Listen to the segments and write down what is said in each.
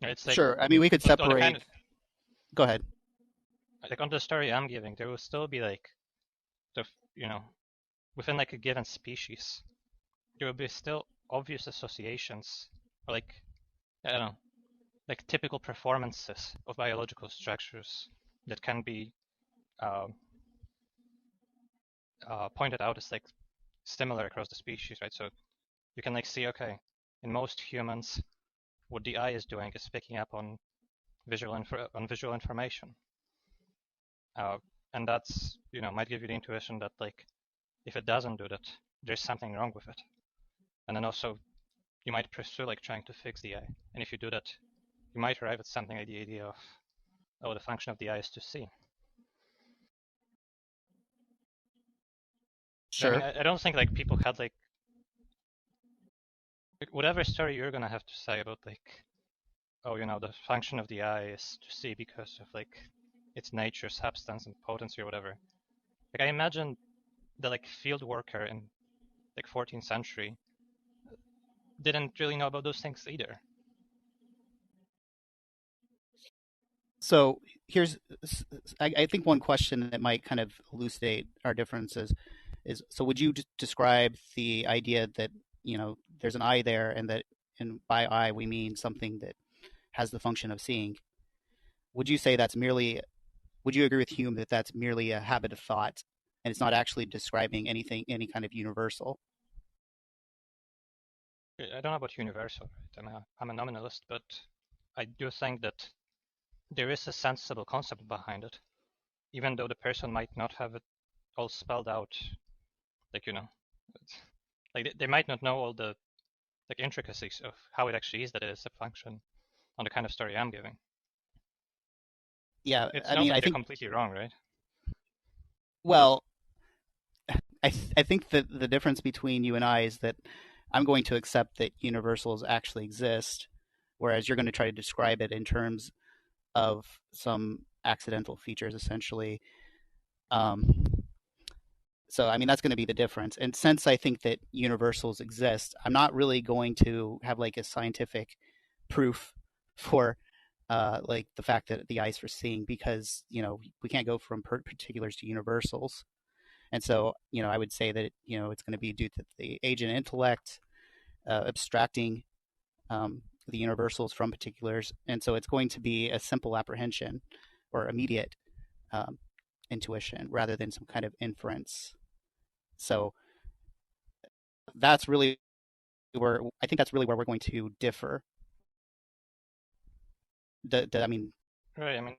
It's like, Sure. I mean, we could on the kind separate. of, Go ahead. like on the story I'm giving, there will still be like the, within like a given species, there will be still obvious associations, or like, I don't know, like typical performances of biological structures that can be uh, pointed out as like similar across the species, right? So you can like see, okay, in most humans, what the eye is doing is picking up on visual information, uh, and that's might give you the intuition that like if it doesn't do that, there's something wrong with it, and then also you might pursue like trying to fix the eye, and if you do that, you might arrive at something like the idea of, oh, the function of the eye is to see. I mean, Sure. I don't think like people had like whatever story you're gonna have to say about like, oh, the function of the eye is to see because of like its nature, substance, and potency or whatever. Like I imagine the like field worker in like 14th century didn't really know about those things either. So here's, I think one question that might kind of elucidate our differences is, so would you describe the idea that, there's an eye there, and by eye we mean something that has the function of seeing? Would you say would you agree with Hume that that's merely a habit of thought and it's not actually describing any kind of universal? I don't know about universal, right? I'm a nominalist, but I do think that there is a sensible concept behind it, even though the person might not have it all spelled out. Like, like they might not know all the like intricacies of how it actually is that it is a function on the kind of story I'm giving. Yeah, It's I not mean, like I they're think, completely wrong, right? Because well, I think that the difference between you and I is that I'm going to accept that universals actually exist, whereas you're going to try to describe it in terms of some accidental features, essentially. Um, so, I mean, that's going to be the difference. And since I think that universals exist, I'm not really going to have like a scientific proof for like the fact that the eye's for seeing, because we can't go from particulars to universals. And so, I would say that it's going to be due to the agent intellect abstracting the universals from particulars, and so it's going to be a simple apprehension or immediate um, intuition rather than some kind of inference. So that's really where I think that's really where we're going to differ. I mean, right, I mean,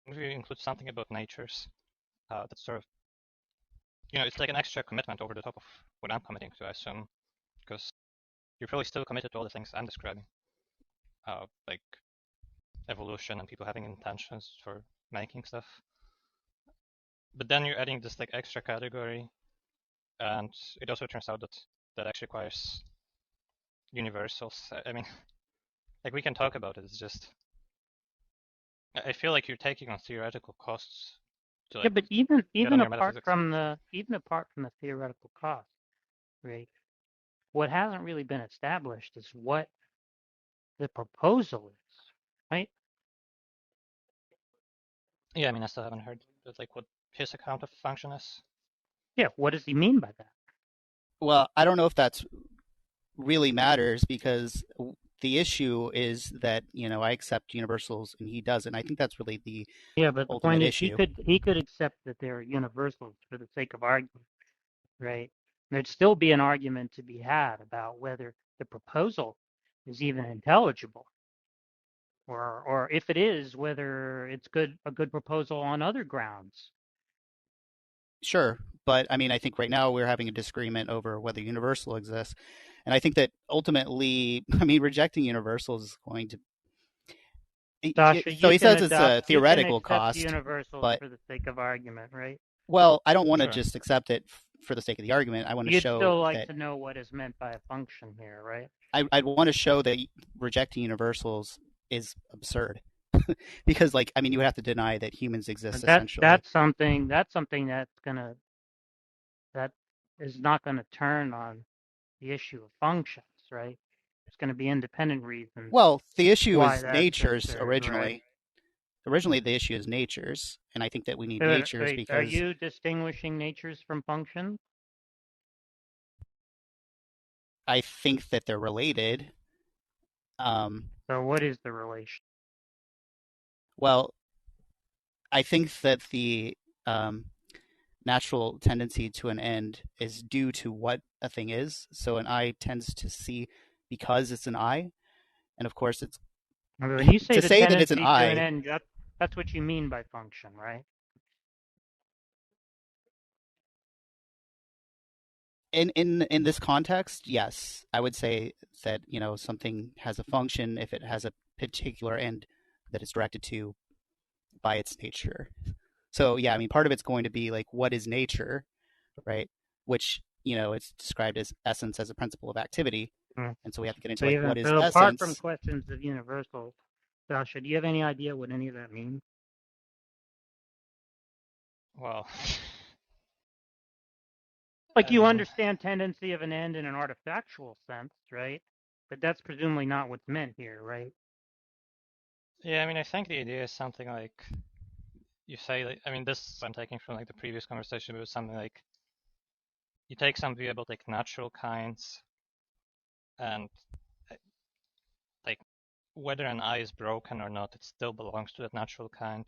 if you include something about natures, that's sort of it's like an extra commitment over the top of what I'm committing to, I assume, because you're probably still committed to all the things I'm describing, like evolution and people having intentions for making stuff. But then you're adding this like extra category, and it also turns out that that actually requires universals. I mean, like we can talk about it. It's just I feel like you're taking on theoretical costs to Yeah, like but get even on your apart metaphysics. from the theoretical cost, right? What hasn't really been established is what the proposal is, right? Yeah, I mean, I still haven't heard like what his account of function is. Yeah, what does he mean by that? well, I don't know if that's really matters, because the issue is that I accept universals and he doesn't. I think that's really the Yeah, but the point ultimate is issue. he could accept that they're universals for the sake of argument, right? There'd still be an argument to be had about whether the proposal is even intelligible, or if it is, whether it's a good proposal on other grounds. Sure, but I mean, I think right now we're having a disagreement over whether universal exists, and I think that ultimately, I mean, rejecting universals is going to. Sasha, So he says it's a you can theoretical accept cost, universals but for the sake of argument, right? well, I don't want to Sure. just accept it for the sake of the argument. I want to You'd show still like that to know what is meant by a function here, right? I'd want to show that rejecting universals is absurd, because, like, I mean, you would have to deny that humans exist And essentially. that's something that's gonna that is not going to turn on the issue of functions, right? It's going to be independent reasons Well, the issue why is that's natures absurd, right? originally. Originally, the issue is natures, and I think that we need But natures are because you distinguishing natures from functions? I think that they're related. So what is the relation? Well, I think that the natural tendency to an end is due to what a thing is. So an eye tends to see because it's an eye, and of course, it's When you say to the say that it's an tendency to an eye. end, that's what you mean by function, right? In this context, yes, I would say that something has a function if it has a particular end that it's directed to by its nature. So yeah, I mean, part of it's going to be like, what is nature, right? Which it's described as essence as a principle of activity, Mm. and so we have to get into So like, even what is so, apart from essence? questions of universal, Sasha, do you have any idea what any of that means? Well, Like I you mean, understand tendency of an end in an artifactual sense, right? But that's presumably not what's meant here, right? yeah, I mean, I think the idea is something like you say, like, I mean, this I'm taking from like the previous conversation, but it was something like you take some view about like natural kinds and uh, like whether an eye is broken or not, it still belongs to that natural kind,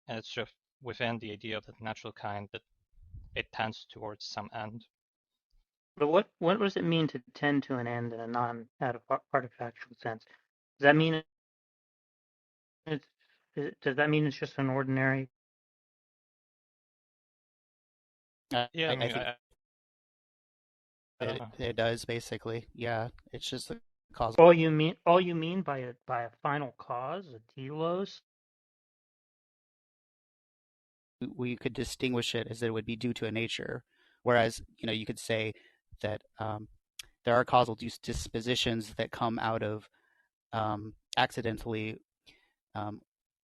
and it's just within the idea of that natural kind that it tends towards some end. But what does it mean to tend to an end in a non-artifactual sense? Does that mean it's does that mean it's just an ordinary? Yeah, I I mean, think I don't know. it does basically. Yeah, it's just a causal. All you mean by a final cause, a telos? We could distinguish it as that it would be due to a nature, whereas you could say that there are causal dispositions that come out of accidentally um,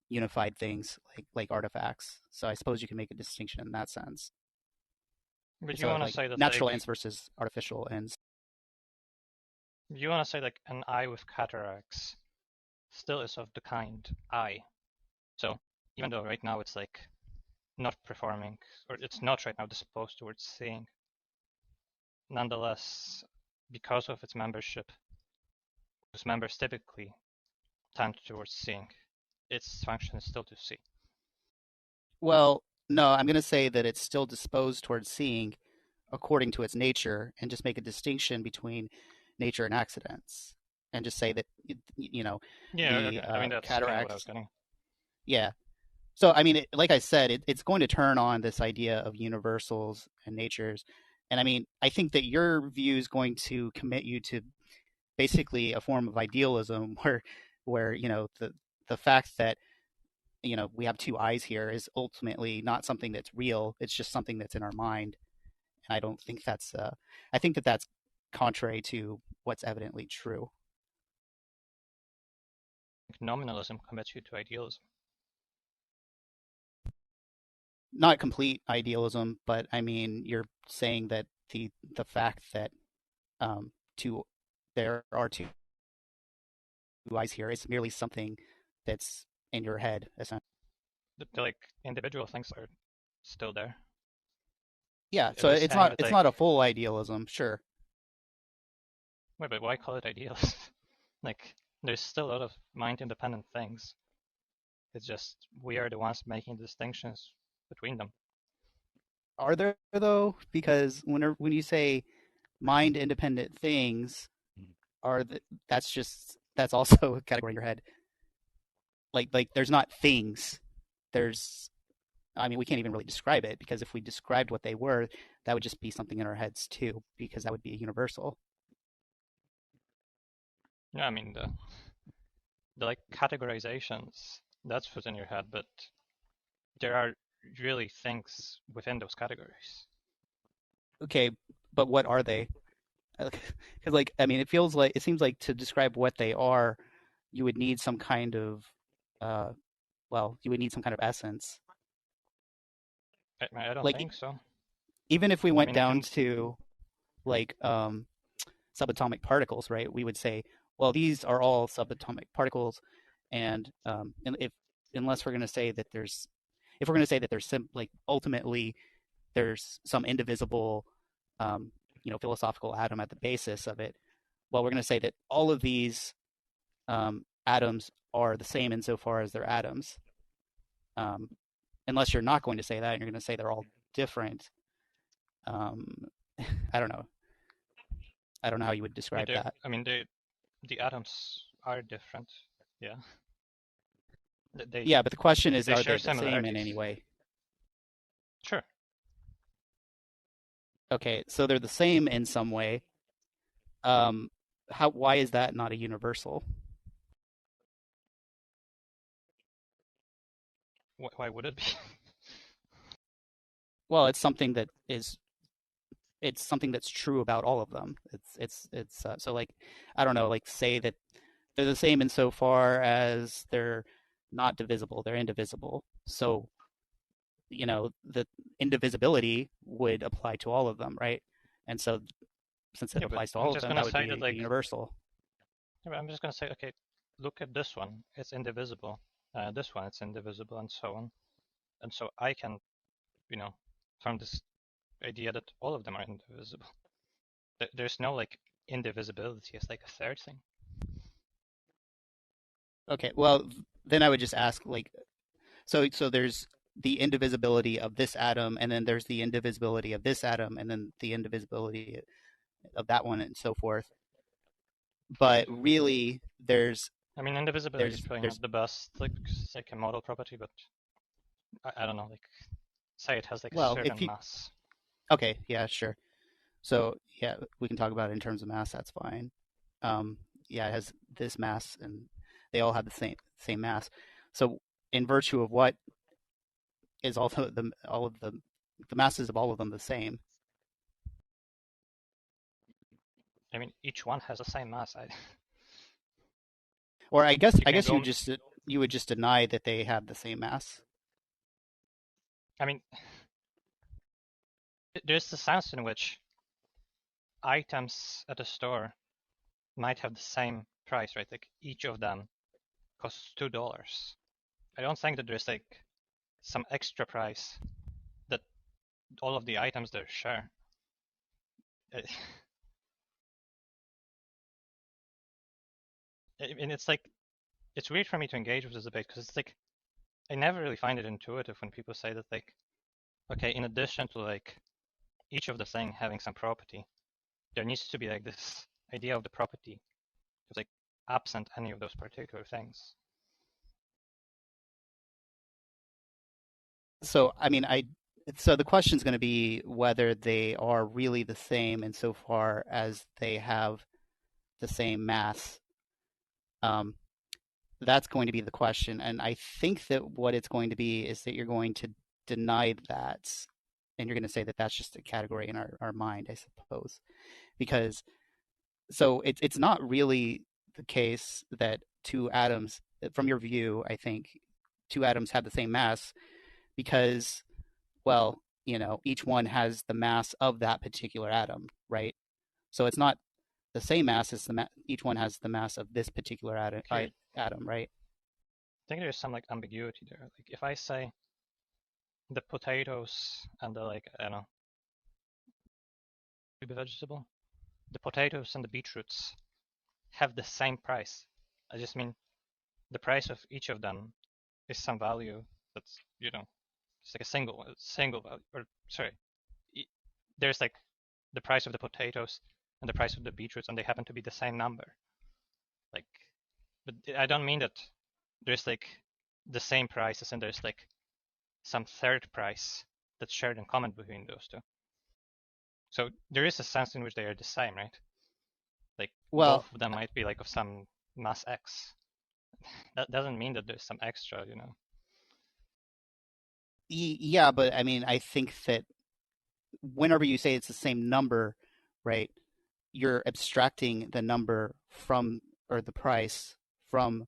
unified things like artifacts. So I suppose you can make a distinction in that sense. But you So want to like say that natural like ends versus artificial ends. you want to say like an eye with cataracts still is of the kind eye. So even though right now it's like not performing, or it's not right now disposed towards seeing, nonetheless, because of its membership, whose members typically tend towards seeing, its function is still to see. Well, no, I'm going to say that it's still disposed towards seeing according to its nature, and just make a distinction between nature and accidents, and just say that Yeah, the okay. I mean that's kind of what I was cataracts. getting. Yeah. So I mean, like I said, it's going to turn on this idea of universals and natures, and I mean, I think that your view is going to commit you to basically a form of idealism, where the fact that we have two eyes here is ultimately not something that's real. It's just something that's in our mind, and I don't think that's. I think that that's contrary to what's evidently true. Nominalism commits you to idealism. Not complete idealism, but I mean, you're saying that the fact that two there are two eyes here is merely something that's in your head, essentially. The like individual things are still there. Yeah, It so was saying that it's like, not a full idealism, sure. wait, but why call it idealism? Like, there's still a lot of mind-independent things. It's just we are the ones making distinctions between them. Are there though? Because when you say mind independent things, are that's also a category in your head. Like there's not things. There's I mean, we can't even really describe it, because if we described what they were, that would just be something in our heads too, because that would be a universal. Yeah, I mean the like categorizations, that's what's in your head, but there are really things within those categories. Okay, but what are they? Because like I mean, it seems like to describe what they are, you would need some kind of uh, you would need some kind of essence. I don't Like think so. even if we I went mean, down to like subatomic particles, right? We would say, well, these are all subatomic particles, and if unless we're going to say that there's, if we're going to say that there's like ultimately there's some indivisible, philosophical atom at the basis of it, well, we're going to say that all of these atoms are the same insofar as they're atoms. Unless you're not going to say that, and you're going to say they're all different. I don't know. I don't know how you would describe that. I mean, the atoms are different. Yeah. Yeah, but the question is, they are share they the same in similarities. any way? Sure. Okay, so they're the same in some way. Why is that not a universal? Why would it be? Well, it's something that's true about all of them. It's so like, I don't know, like say that they're the same insofar as they're not divisible, they're indivisible. So, the indivisibility would apply to all of them, right? And so since it Yeah, but applies to I'm all of just them, gonna that would say be that a like universal. I'm just gonna say, okay, look at this one, it's indivisible. This one, it's indivisible, and so on. And so I can, from this idea that all of them are indivisible. There's no like indivisibility as like a third thing. Okay, well, then I would just ask, like, so there's the indivisibility of this atom, and then there's the indivisibility of this atom, and then the indivisibility of that one, and so forth. But really, I mean, indivisibility is probably there's not the best, like, it's like a model property, but I don't know, like, say it has like a well, if certain you mass. okay, yeah, sure. So yeah, we can talk about it in terms of mass. That's fine. Yeah, it has this mass, and they all have the same mass. So in virtue of what is all of the masses of all of them the same? I mean, each one has the same mass. Or I guess You can go. you would just deny that they have the same mass. I mean, there's the sense in which items at a store might have the same price, right? Like each of them costs $2. I don't think that there's like some extra price that all of the items there share. I mean, it's weird for me to engage with this debate because it's like I never really find it intuitive when people say that like, okay, in addition to like each of the thing having some property, there needs to be like this idea of the property that's like absent any of those particular things. So I mean, so the question is going to be whether they are really the same insofar as they have the same mass. That's going to be the question, and I think that what it's going to be is that you're going to deny that, and you're going to say that that's just a category in our mind, I suppose, because so it's not really the case that two atoms, from your view, I think two atoms have the same mass because, well, each one has the mass of that particular atom, right? So it's not the same mass as each one has the mass of this particular Okay. atom, right? I think there's some like ambiguity there. Like if I say the potatoes and the like, I don't know, vegetable, the potatoes and the beetroots have the same price. I just mean the price of each of them is some value that's, it's like a single value, or sorry, there's like the price of the potatoes and the price of the beetroots, and they happen to be the same number. Like, but I don't mean that there's like the same prices and there's like some third price that's shared in common between those two. So there is a sense in which they are the same, right? Like Well, both of them might be like of some mass x. That doesn't mean that there's some extra, yeah, but I mean, I think that whenever you say it's the same number, right, you're abstracting the number from, or the price from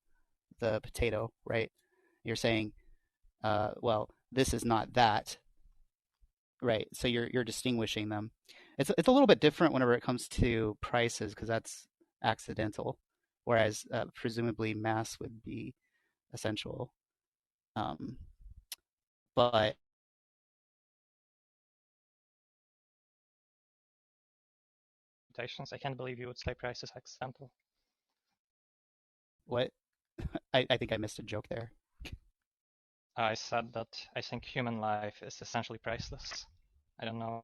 the potato, right? You're saying, well, this is not that. right? So you're distinguishing them. It's a little bit different whenever it comes to prices because that's accidental, whereas presumably mass would be essential. Um, but I can't believe you would say price is accidental. what? I think I missed a joke there. I said that I think human life is essentially priceless. I don't know.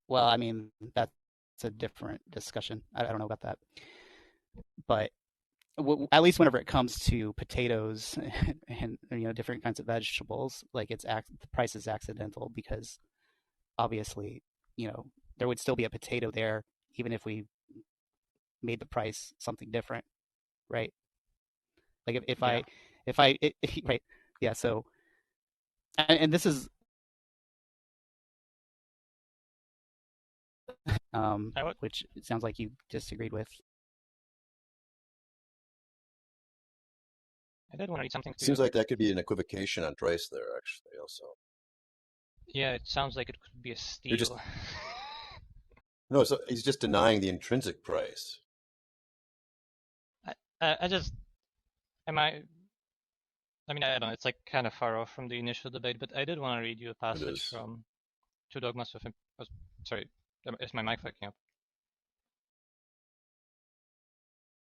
Well, I mean, that's a different discussion. I don't know about that. But at least whenever it comes to potatoes and different kinds of vegetables, like the price is accidental because obviously, there would still be a potato there even if we made the price something different, right? Like Yeah. right, yeah. So, and this is which it sounds like you disagreed with. I did want to read something to Seems you. like that could be an equivocation on price there, actually, also. Yeah, it sounds like it could be a steal. No, so he's just denying the intrinsic price. I mean, I don't know, it's like kind of far off from the initial debate, but I did want to read you a passage from Two Dogmas of... sorry, is my mic fucking up?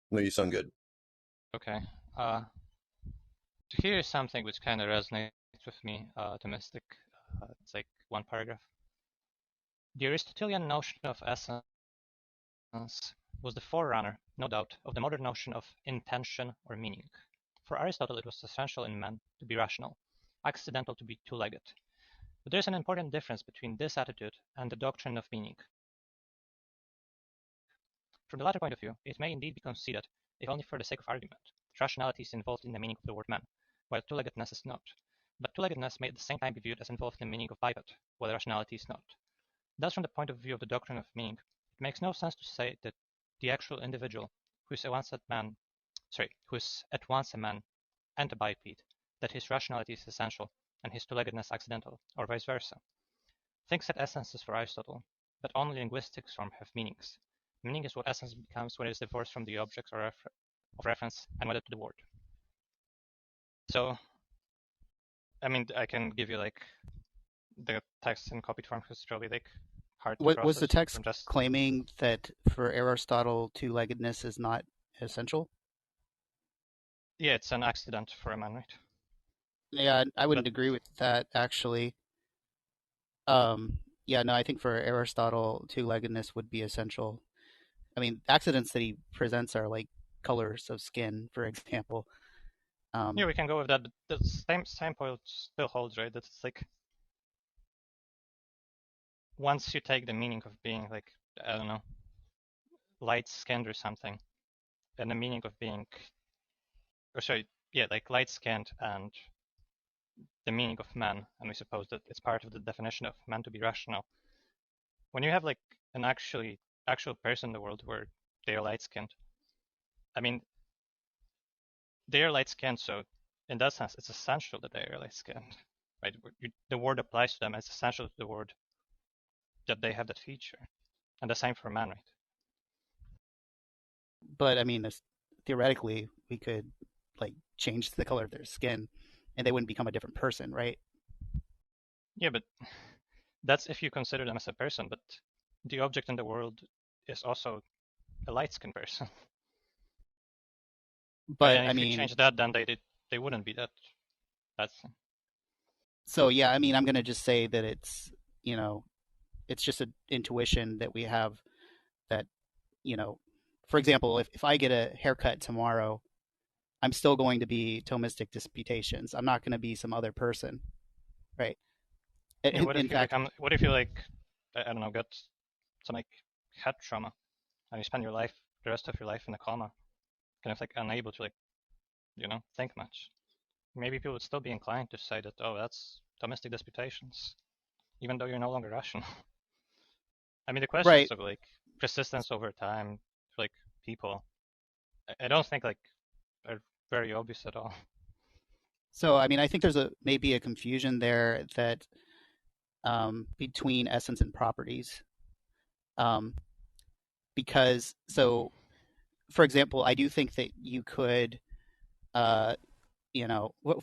No, you sound good. Okay. Here is something which kind of resonates with me, Thomistic. It's like one paragraph. The Aristotelian notion of essence was the forerunner, no doubt, of the modern notion of intention or meaning. For Aristotle, it was essential in man to be rational, accidental to be two-legged. But there is an important difference between this attitude and the doctrine of meaning. From the latter point of view, it may indeed be conceded, if only for the sake of argument, that rationality is involved in the meaning of the word man, while two-leggedness is not. But two-leggedness may at the same time be viewed as involved in the meaning of biped, while rationality is not. Thus, from the point of view of the doctrine of meaning, it makes no sense to say that the actual individual, who is at once a man and a biped, that his rationality is essential and his two-leggedness accidental, or vice versa. Things had essences for Aristotle, but only linguistics form have meanings. Meaning is what essence becomes when it is divorced from the object of reference and wedded to the word. So, I mean, I can give you like the text in copied form because it's probably like hard to process. Was the text claiming that for Aristotle, two-leggedness is not essential? Yeah, it's an accident for a man, right? Yeah, I wouldn't agree with that, actually. Yeah, no, I think for Aristotle, two-leggedness would be essential. I mean, accidents that he presents are like colors of skin, for example. Yeah, we can go with that, but the same point still holds, right? That it's like once you take the meaning of being like, I don't know, light-skinned or something, and the meaning of being, like light-skinned and the meaning of man, and we suppose that it's part of the definition of man to be rational. When you have like an actual person in the world where they are light-skinned, I mean, they are light-skinned, so in that sense, it's essential that they are light-skinned, right? The word applies to them as essential to the word that they have that feature, and the same for man, right? But I mean, theoretically, we could like change the color of their skin, and they wouldn't become a different person, right? Yeah, but that's if you consider them as a person, but the object in the world is also a light-skinned person. But and if you change that, then they wouldn't be that. So yeah, I mean, I'm gonna just say that it's it's just an intuition that we have that for example, if I get a haircut tomorrow, I'm still going to be Thomistic Disputations. I'm not going to be some other person, right? Yeah, what if you like, I don't know, got some like head trauma, and you spend the rest of your life in a coma, kind of like unable to like, think much? Maybe people would still be inclined to say that, oh, that's Thomistic Disputations, even though you're no longer rational. I mean, the questions of like persistence over time, like people, I don't think like are very obvious at all. So, I mean, I think there's maybe a confusion there that between essence and properties. Because, so, for example, I do think that you could, uh,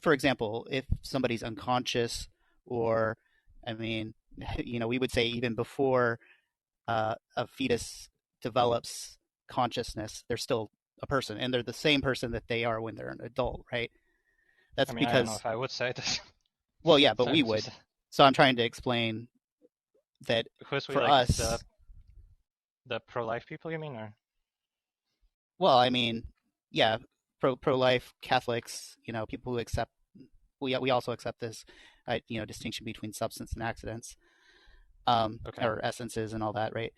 for example, if somebody's unconscious, or, I mean, we would say even before a fetus develops consciousness, they're still a person, and they're the same person that they are when they're an adult, right? That's I mean, I don't know because, if I would say this. well, yeah, but So we would. So I'm trying to explain that because we for like us, the pro-life people, you mean, or? well, I mean, yeah, pro-life Catholics, people who accept, we also accept this, distinction between substance and accidents, Okay. or essences and all that, right?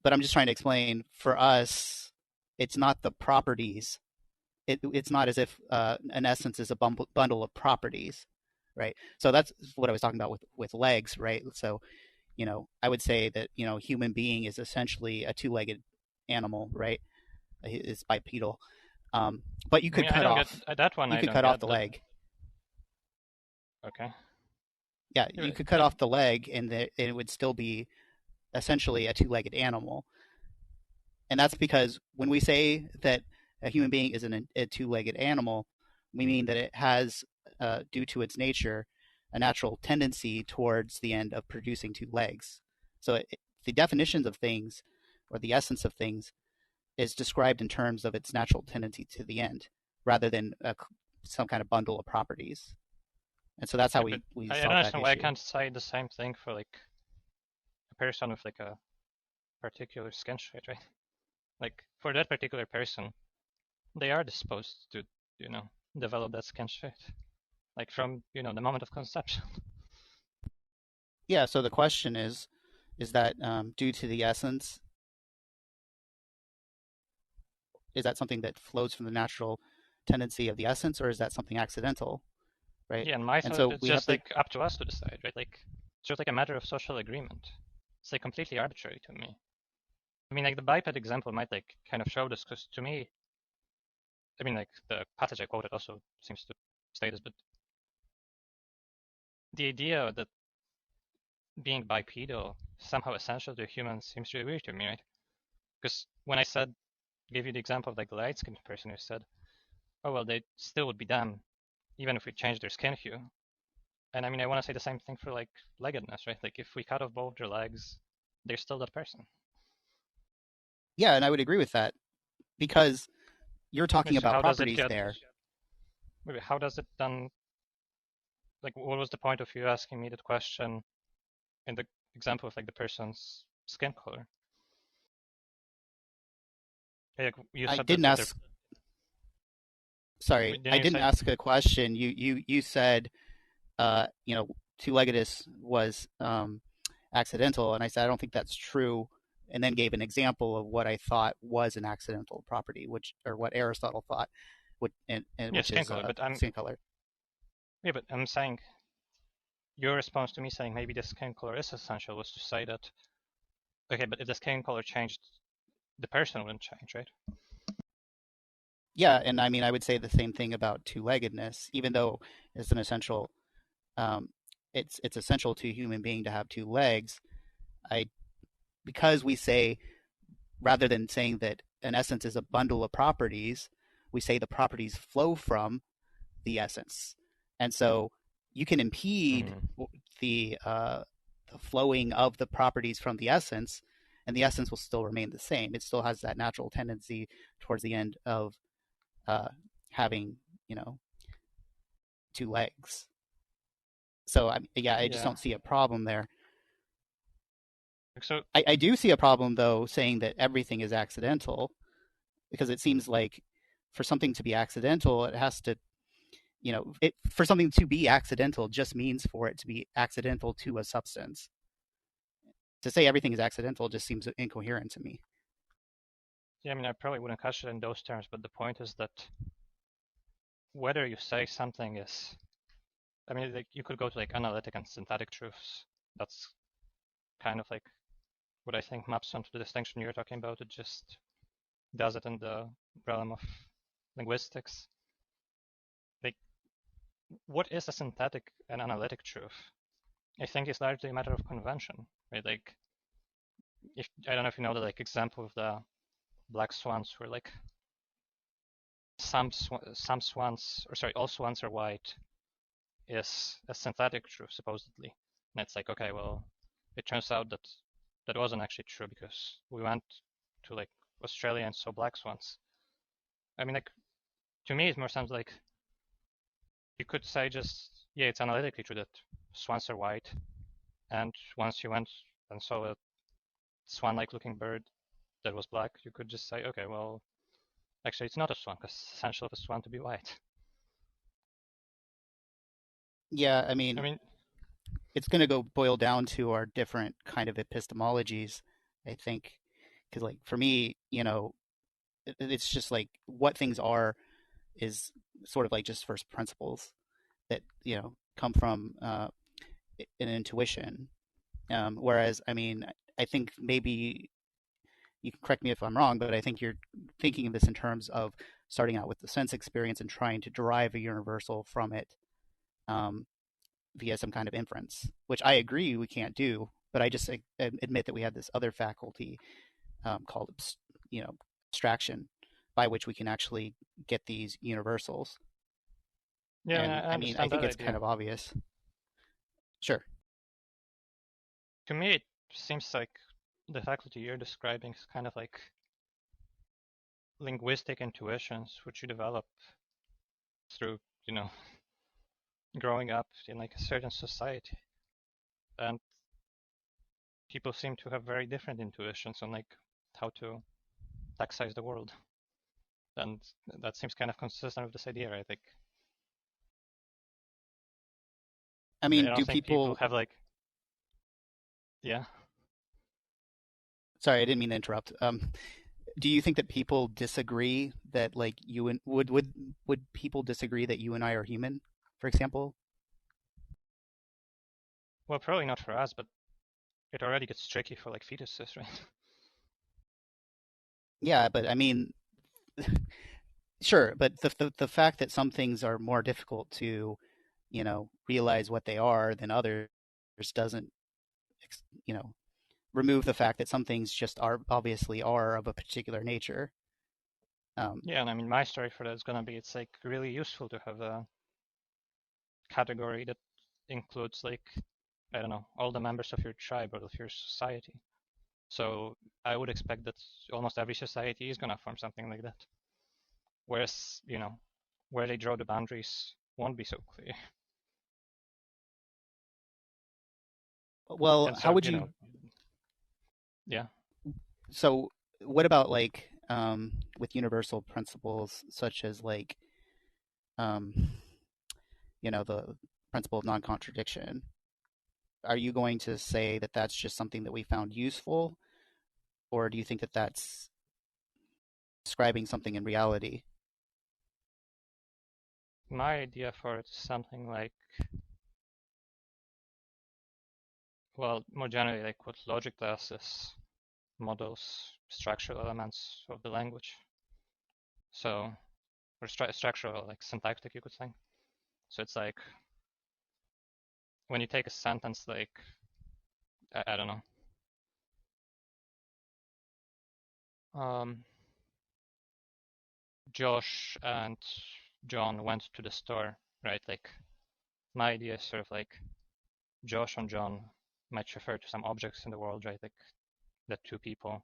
But I'm just trying to explain, for us, it's not the properties. It's not as if an essence is a bundle of properties, right? So that's what I was talking about with legs, right? So, I would say that, human being is essentially a two-legged animal, right? It's bipedal. But you could cut off. That one. You I could don't cut get off the leg. Okay. Yeah, you could cut off the leg, and it would still be essentially a two-legged animal. And that's because when we say that a human being is a two-legged animal, we mean that it has, due to its nature, a natural tendency towards the end of producing two legs. So the definitions of things, or the essence of things, is described in terms of its natural tendency to the end, rather than some kind of bundle of properties. And so that's how we I solve don't that understand why I issue. can't say the same thing for like a person with like a particular skin shade, right? Like for that particular person, they are disposed to, develop that skin shade, like from the moment of conception. Yeah. So the question is that due to the essence? Is that something that flows from the natural tendency of the essence, or is that something accidental, right? Yeah, in my And thought, so it's we have just to. like up to us to decide, right? Like it's just like a matter of social agreement. It's like completely arbitrary to me. I mean, like the biped example might like kind of show this, because to me, I mean, like the passage I quoted also seems to state this, but the idea that being bipedal is somehow essential to humans seems really weird to me, right? Because when I gave you the example of like the light-skinned person who said, oh, well, they still would be them, even if we change their skin hue. And I mean, I want to say the same thing for like leggedness, right? Like if we cut off both their legs, they're still that person. Yeah, and I would agree with that, because you're talking So about how does it properties get? there. How does it then? Like, what was the point of you asking me that question in the example of like the person's skin color? Like you I said didn't that ask. Sorry, didn't I you didn't say? ask a question. You said, two-leggedness was accidental, and I said I don't think that's true, and then gave an example of what I thought was an accidental property, or what Aristotle thought, which Yeah, skin is color. But skin color. but I'm saying your response to me saying maybe the skin color is essential was to say that, okay, but if the skin color changed, the person wouldn't change, right? Yeah, and I mean I would say the same thing about two-leggedness, even though it's an essential. It's essential to a human being to have two legs. I Because we say, rather than saying that an essence is a bundle of properties, we say the properties flow from the essence, and so you can impede the flowing of the properties from the essence, and the essence will still remain the same. It still has that natural tendency towards the end of having, two legs. So I just don't see a problem there. So I do see a problem, though, saying that everything is accidental, because it seems like for something to be accidental, it has to, for something to be accidental just means for it to be accidental to a substance. To say everything is accidental just seems incoherent to me. yeah, I mean, I probably wouldn't catch it in those terms, but the point is that whether you say something is, I mean, like you could go to like analytic and synthetic truths. That's kind of like what I think maps onto the distinction you're talking about. It just does it in the realm of linguistics. Like what is a synthetic and analytic truth? I think it's largely a matter of convention, right? Like, if I don't know if you know the like example of the black swans, where like some swans, or sorry, all swans are white, is a synthetic truth supposedly, and it's like, okay, well, it turns out that that wasn't actually true because we went to like Australia and saw black swans. I mean, like, to me, it more sounds like you could say just, yeah, it's analytically true that swans are white, and once you went and saw a swan-like looking bird that was black, you could just say, okay, well, actually, it's not a swan because it's essential of a swan to be white. Yeah, I I mean, mean, it's going to go boil down to our different kind of epistemologies, I think, because like for me, it's just like what things are is sort of like just first principles that come from an intuition. Whereas, I mean, I think maybe you can correct me if I'm wrong, but I think you're thinking of this in terms of starting out with the sense experience and trying to derive a universal from it via some kind of inference, which I agree we can't do. But I just admit that we have this other faculty called, abstraction, by which we can actually get these universals. yeah, And I I mean, I understand think that it's kind idea. of obvious. Sure. To me, it seems like the faculty you're describing is kind of like linguistic intuitions, which you develop through, you know, growing up in like a certain society. And people seem to have very different intuitions on like how to taxize the world. And that seems kind of consistent with this idea, I think. I I mean, don't do think people people? have like, yeah. Sorry, I didn't mean to interrupt. Do you think that people disagree that like you and would people disagree that you and I are human, for example? Well, probably not for us, but it already gets tricky for like fetuses, right? Yeah, but I mean, sure, but the fact that some things are more difficult to, realize what they are than others doesn't, you know, remove the fact that some things just are obviously are of a particular nature. Um, Yeah, and I mean, my story for that is gonna be it's like really useful to have a category that includes like, I don't know, all the members of your tribe or of your society. So I would expect that almost every society is gonna form something like that. Whereas, you know, where they draw the boundaries won't be so clear. well, And how so, would you you? know, yeah. So, what about like with universal principles such as like um, the principle of non-contradiction? Are you going to say that that's just something that we found useful, or do you think that that's describing something in reality? My idea for it is something like, well, more generally, like what logic does is models structural elements of the language. So, or structural, like syntactic, you could say. So it's like when you take a sentence like, I don't know, Josh and John went to the store, right? Like my idea is sort of like Josh and John might refer to some objects in the world, right? Like that two people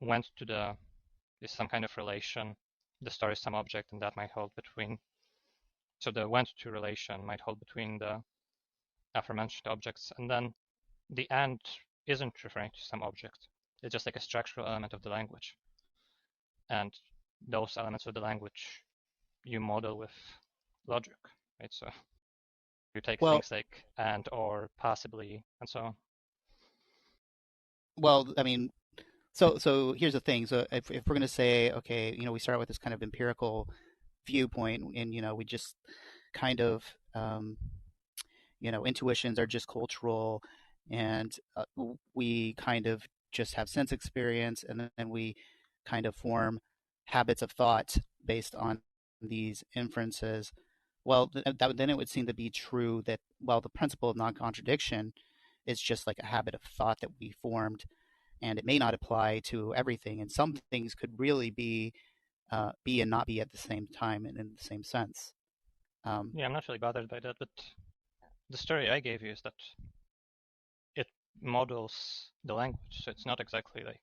went to is some kind of relation. The store is some object, and that might hold between. So the went to relation might hold between the aforementioned objects, and then the and isn't referring to some object. It's just like a structural element of the language. And those elements of the language you model with logic, right? So you take Well, things like and, or, possibly, and so on. well, I mean, so here's the thing. So if we're going to say, okay, we start with this kind of empirical viewpoint, and we just kind of intuitions are just cultural, and we kind of just have sense experience, and then we kind of form habits of thought based on these inferences, well, then it would seem to be true that, well, the principle of non-contradiction is just like a habit of thought that we formed, and it may not apply to everything, and some things could really be and not be at the same time and in the same sense. Yeah, I'm not really bothered by that, but the story I gave you is that it models the language, so it's not exactly like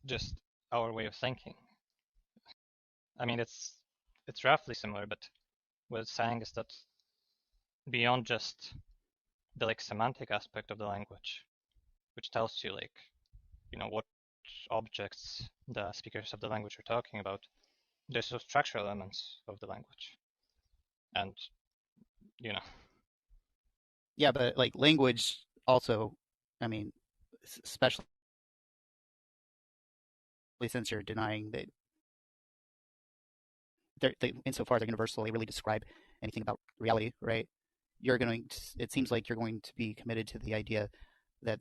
just our way of thinking. I mean, it's roughly similar, but what it's saying is that beyond just the like semantic aspect of the language, which tells you like, you know, what objects the speakers of the language are talking about, there's those structural elements of the language. And, you know. Yeah, but like language also, I mean, especially since you're denying that insofar as they're universal, they really describe anything about reality, right? It seems like you're going to be committed to the idea that,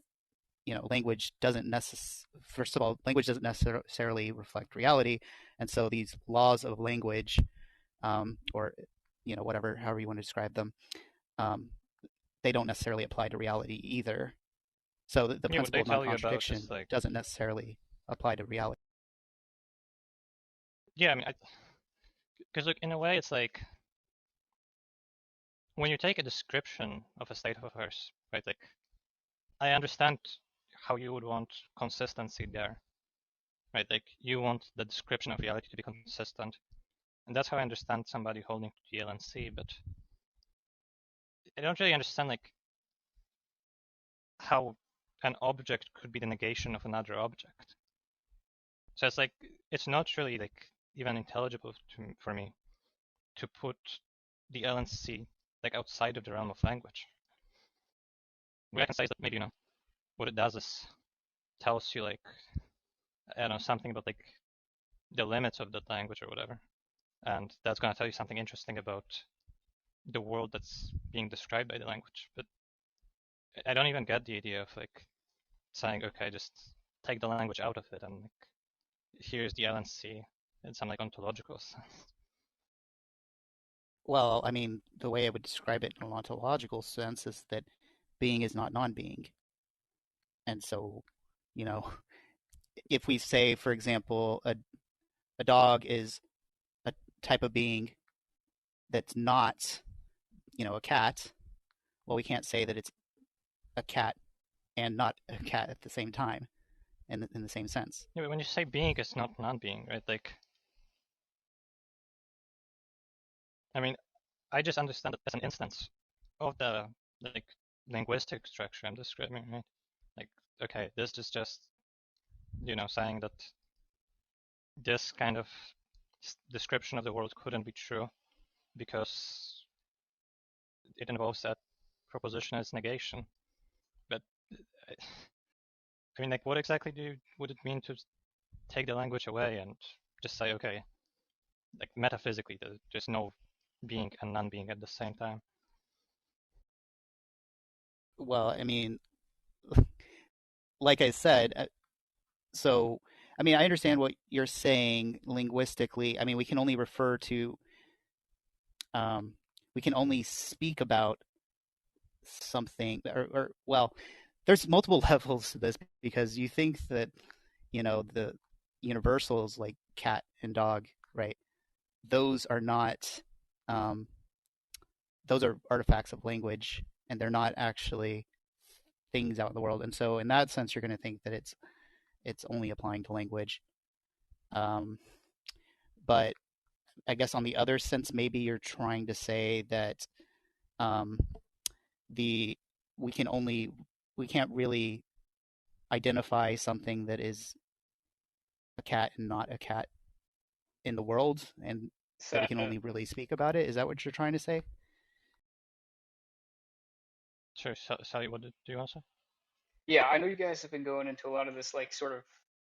you know, language doesn't necessarily reflect reality, and so these laws of language, or, you know, however you want to describe them, they don't necessarily apply to reality either. So the principle of non-contradiction like, doesn't necessarily apply to reality. Yeah, I mean, because look, in a way, it's like when you take a description of a state of affairs, right? Like, I understand how you would want consistency there, right? Like, you want the description of reality to be consistent, and that's how I understand somebody holding to the LNC. But I don't really understand like how an object could be the negation of another object. So it's like it's not really like even intelligible for me to put the LNC like outside of the realm of language. What I can say is that maybe, you know, what it does is tells you like, I don't know, something about like the limits of that language or whatever. And that's going to tell you something interesting about the world that's being described by the language. But I don't even get the idea of like saying, okay, just take the language out of it and like, here's the LNC in some like ontological sense. Well, I mean, the way I would describe it in an ontological sense is that being is not non-being. And so, you know, if we say, for example, a dog is a type of being that's not, you know, a cat, well, we can't say that it's a cat and not a cat at the same time in the same sense. Yeah, but when you say being, it's not non-being, right? Like, I mean, I just understand it as an instance of the like linguistic structure I'm describing, right? Like, okay, this is just, you know, saying that this kind of description of the world couldn't be true because it involves that proposition as negation. But I mean, like, what exactly would it mean to take the language away and just say, okay, like metaphysically, there's no being and non-being at the same time? Well, I mean, like I said, so, I mean, I understand what you're saying linguistically. I mean, we can only refer to, we can only speak about something, or well, there's multiple levels to this because you think that, you know, the universals like cat and dog, right? Those are not, those are artifacts of language, and they're not actually things out in the world. And so, in that sense, you're going to think that it's only applying to language. But I guess on the other sense, maybe you're trying to say that we can't really identify something that is a cat and not a cat in the world, and that we can only really speak about it. Is that what you're trying to say? Sure, Sully, what do you want to say? Yeah, I know you guys have been going into a lot of this like sort of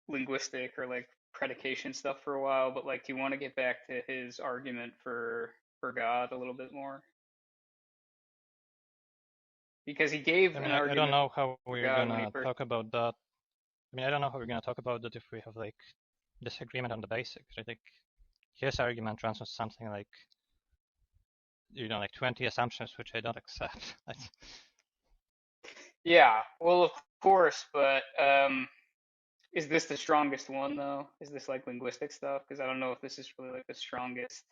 linguistic or like predication stuff for a while, but like do you want to get back to his argument for God a little bit more? Because he gave an argument. I don't know how we're gonna talk about that. I mean, I don't know how we're gonna talk about that if we have like disagreement on the basics. I think his argument runs on something like, 20 assumptions which I don't accept. Yeah, well, of course, but is this the strongest one though? Is this like linguistic stuff? Because I don't know if this is really like the strongest.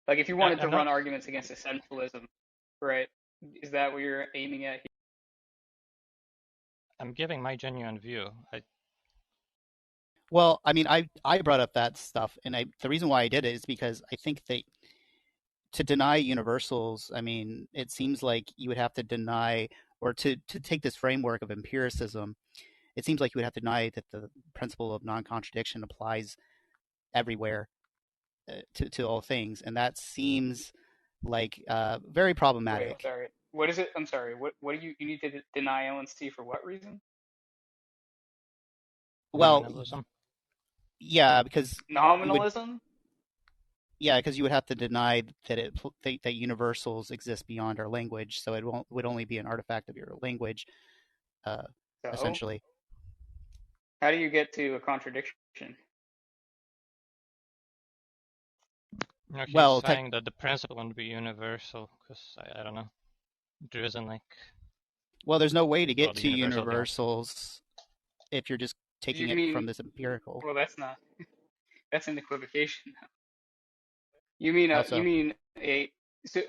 Like, if you wanted to I'm run not. arguments against essentialism, right? Is that what you're aiming at here? I'm giving my genuine view. Well, I mean, I brought up that stuff, and the reason why I did it is because I think that to deny universals, I mean, it seems like you would have to deny, or to take this framework of empiricism, it seems like you would have to deny that the principle of non-contradiction applies everywhere to all things, and that seems like very Wait, I'm problematic. sorry. What is it? I'm sorry. What do you need to deny LNC for what reason? Well, Nominalism. yeah, because Nominalism? because you would have to deny that that universals exist beyond our language, so it would only be an artifact of your language, So, essentially. how do you get to a contradiction? He's Well, saying that the principle won't be universal because I don't know. There isn't like. well, there's no way to get the to universal universals if you're just taking You it from mean, this empirical. well, that's an equivocation. You mean How you so? mean so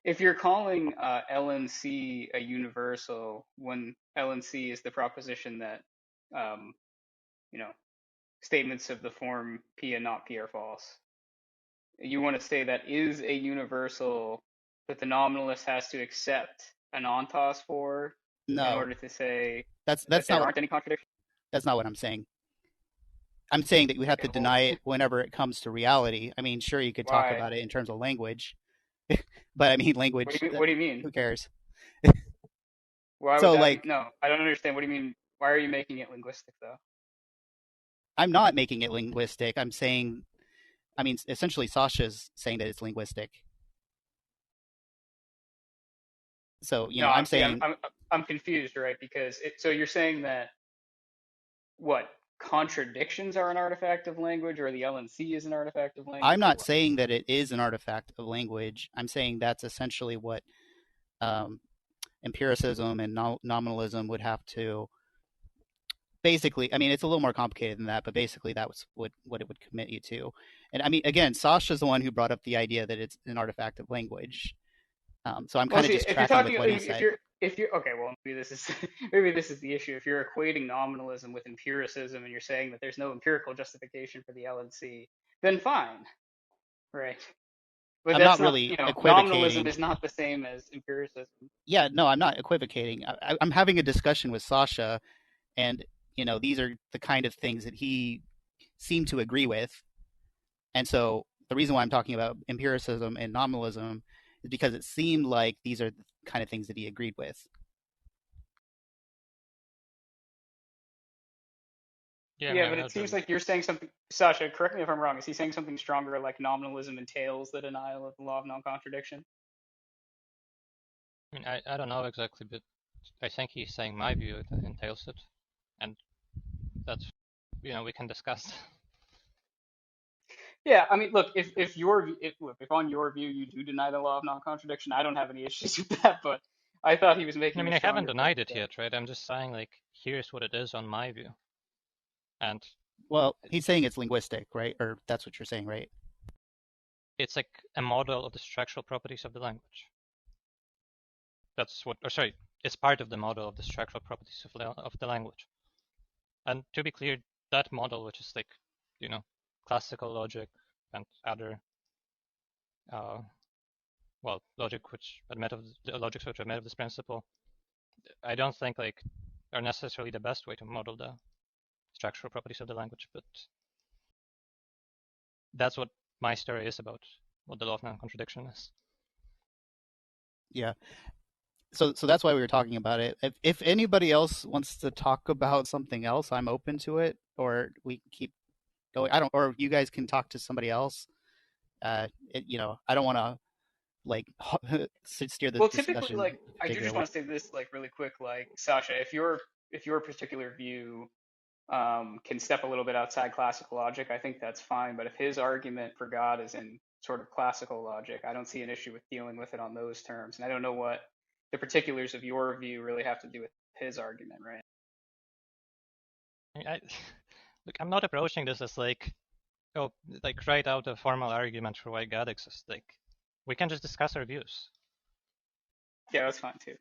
if you're calling LNC a universal when LNC is the proposition that um, you know, statements of the form P and not P are false, you want to say that is a universal that the nominalist has to accept an ontos for in No, order to say that's that there not aren't any contradictions? that's not what I'm saying. I'm saying that you have Okay, to well, deny it whenever it comes to reality. I mean, sure, you could talk why? about it in terms of language, but I mean, language, What do you mean? who cares? Why would So, that be? like, No, I don't understand. What do you mean? Why are you making it linguistic though? I'm not making it linguistic. I'm saying, I mean, essentially, Sasha's saying that it's linguistic. So, No, I'm see, saying I'm confused, right? Because so you're saying that what contradictions are an artifact of language, or the LNC is an artifact of I'm language, or not what? saying that it is an artifact of language. I'm saying that's essentially what um, empiricism and nominalism would have to basically. I mean, it's a little more complicated than that, but basically that was what it would commit you to. And I mean, again, Sasha's the one who brought up the idea that it's an artifact of language. So I'm Well, kind of see, just if you're tracking with talking, what he said. if you're okay, well, maybe this is maybe this is the issue. If you're equating nominalism with empiricism and you're saying that there's no empirical justification for the LNC, then fine, right? But I'm that's not not, really nominalism equivocating. is not the same as empiricism. Yeah, no, I'm not equivocating. I'm having a discussion with Sasha, and these are the kind of things that he seemed to agree with. And so the reason why I'm talking about empiricism and nominalism is because it seemed like these are the kind of things that he agreed with. Yeah, I Yeah, mean, but I'm it not seems really. like you're saying something. Sasha, correct me if I'm wrong. Is he saying something stronger, like nominalism entails the denial of the law of non-contradiction? I mean, I don't know exactly, but I think he's saying my view that entails it, and that's we can discuss. Yeah, I mean, look, if on your view you do deny the law of non-contradiction, I don't have any issues with that. But I thought he was I making a mean, I haven't stronger point denied it there. yet, right? I'm just saying like here's what it is on my view, and Well, he's saying it's linguistic, right? Or that's what you're saying, right? it's like a model of the structural properties of the language. That's what, or sorry, it's part of the model of the structural properties of the language. And to be clear, that model, which is like, classical logic and other, logic which admit of the logics which admit of this principle, I don't think like are necessarily the best way to model the structural properties of the language, but that's what my story is about what the law of non-contradiction is. Yeah. So that's why we were talking about it. If anybody else wants to talk about something else, I'm open to it, or we can keep going. Or you guys can talk to somebody else. I don't want to like steer the Well, typically, discussion like, I do particular just way. want to say this, like, really quick, like, Sasha, if your particular view can step a little bit outside classical logic, I think that's fine. But if his argument for God is in sort of classical logic, I don't see an issue with dealing with it on those terms. And I don't know what the particulars of your view really have to do with his argument, right? Look, I'm not approaching this as like, oh, like write out a formal argument for why God exists. Like, we can just discuss our views. Yeah, that's fine too.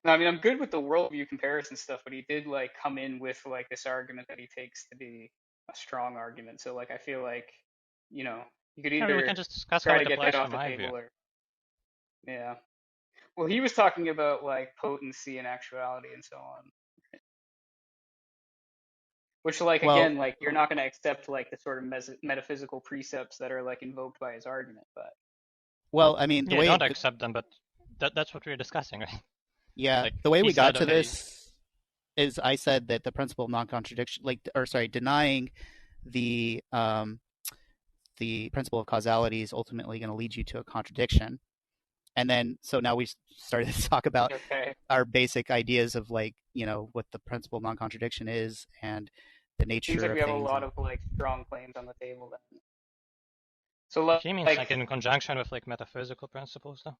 No, I mean, I'm good with the worldview comparison stuff, but he did like come in with like this argument that he takes to be a strong argument. So like, I feel like, you know, you could I mean, we either can just discuss how try to it get that applies to off the my view. table or, yeah. Well, he was talking about like potency and actuality and so on, which like, Well, again, like you're not going to accept like the sort of metaphysical precepts that are like invoked by his argument, but well, I mean, Yeah, don't accept them, but that's what we're discussing, right? yeah, Like, the way he we got said, to okay, this is I said that the principle of non-contradiction, denying the principle of causality is ultimately going to lead you to a contradiction. And then, so now we started to talk about okay. our basic ideas of like, what the principle of non-contradiction is and the nature Seems like of we have a things. lot of like strong claims on the table then. So he means like in conjunction with like metaphysical principles, though.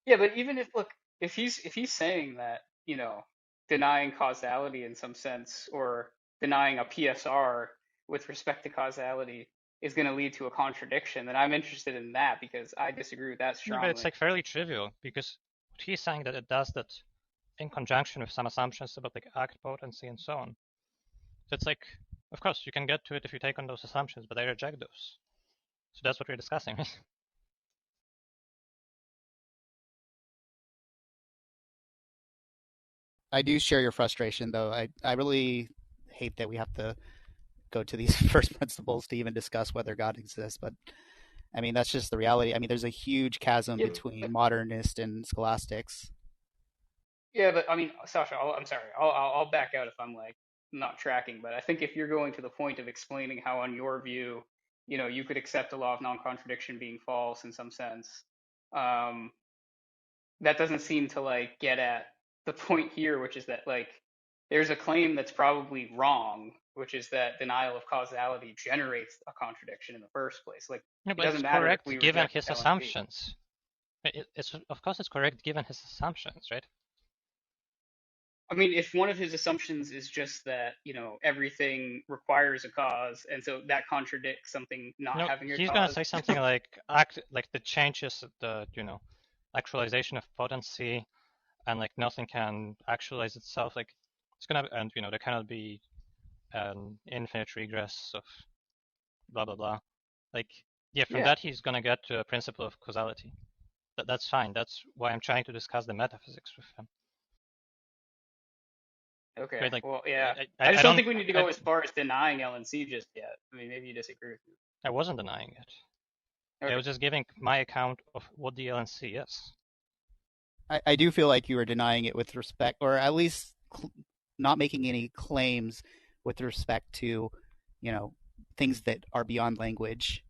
yeah, but even if look, if he's saying that, denying causality in some sense or denying a PSR with respect to causality is going to lead to a contradiction, then I'm interested in that because I disagree with that Yeah, but it's strongly. like fairly trivial because he's saying that it does that in conjunction with some assumptions about like act potency and so on. So it's like, of course, you can get to it if you take on those assumptions, but I reject those. So that's what we're discussing. I do share your frustration, though. I really hate that we have to go to these first principles to even discuss whether God exists. But I mean, that's just the reality. I mean, there's a huge chasm Yeah, between modernist and scholastics. yeah, but I mean, Sasha, I'm sorry, I'll back out if I'm like not tracking. But I think if you're going to the point of explaining how, on your view, you could accept the law of non-contradiction being false in some sense, um, that doesn't seem to like get at the point here, which is that like there's a claim that's probably wrong, which is that denial of causality generates a contradiction in the first place. Like No, it but doesn't it's matter if correct we given reject his LNP. assumptions. It's of course it's correct given his assumptions, right? I mean, if one of his assumptions is just that, everything requires a cause, and so that contradicts something not No, having a he's gonna cause. say something like like the changes the actualization of potency and like nothing can actualize itself. Like it's gonna and there cannot be an infinite regress of blah blah blah. Like yeah, from Yeah. that he's gonna get to a principle of causality. That's fine. That's why I'm trying to discuss the metaphysics with him. Okay. Right? Like Well, yeah. I I just don't don't think we need to go as far as denying LNC just yet. I mean, maybe you disagree with me. I wasn't denying it. I Okay. was just giving my account of what the LNC is. I do feel like you were denying it with respect, or at least not making any claims with respect to, things that are beyond language.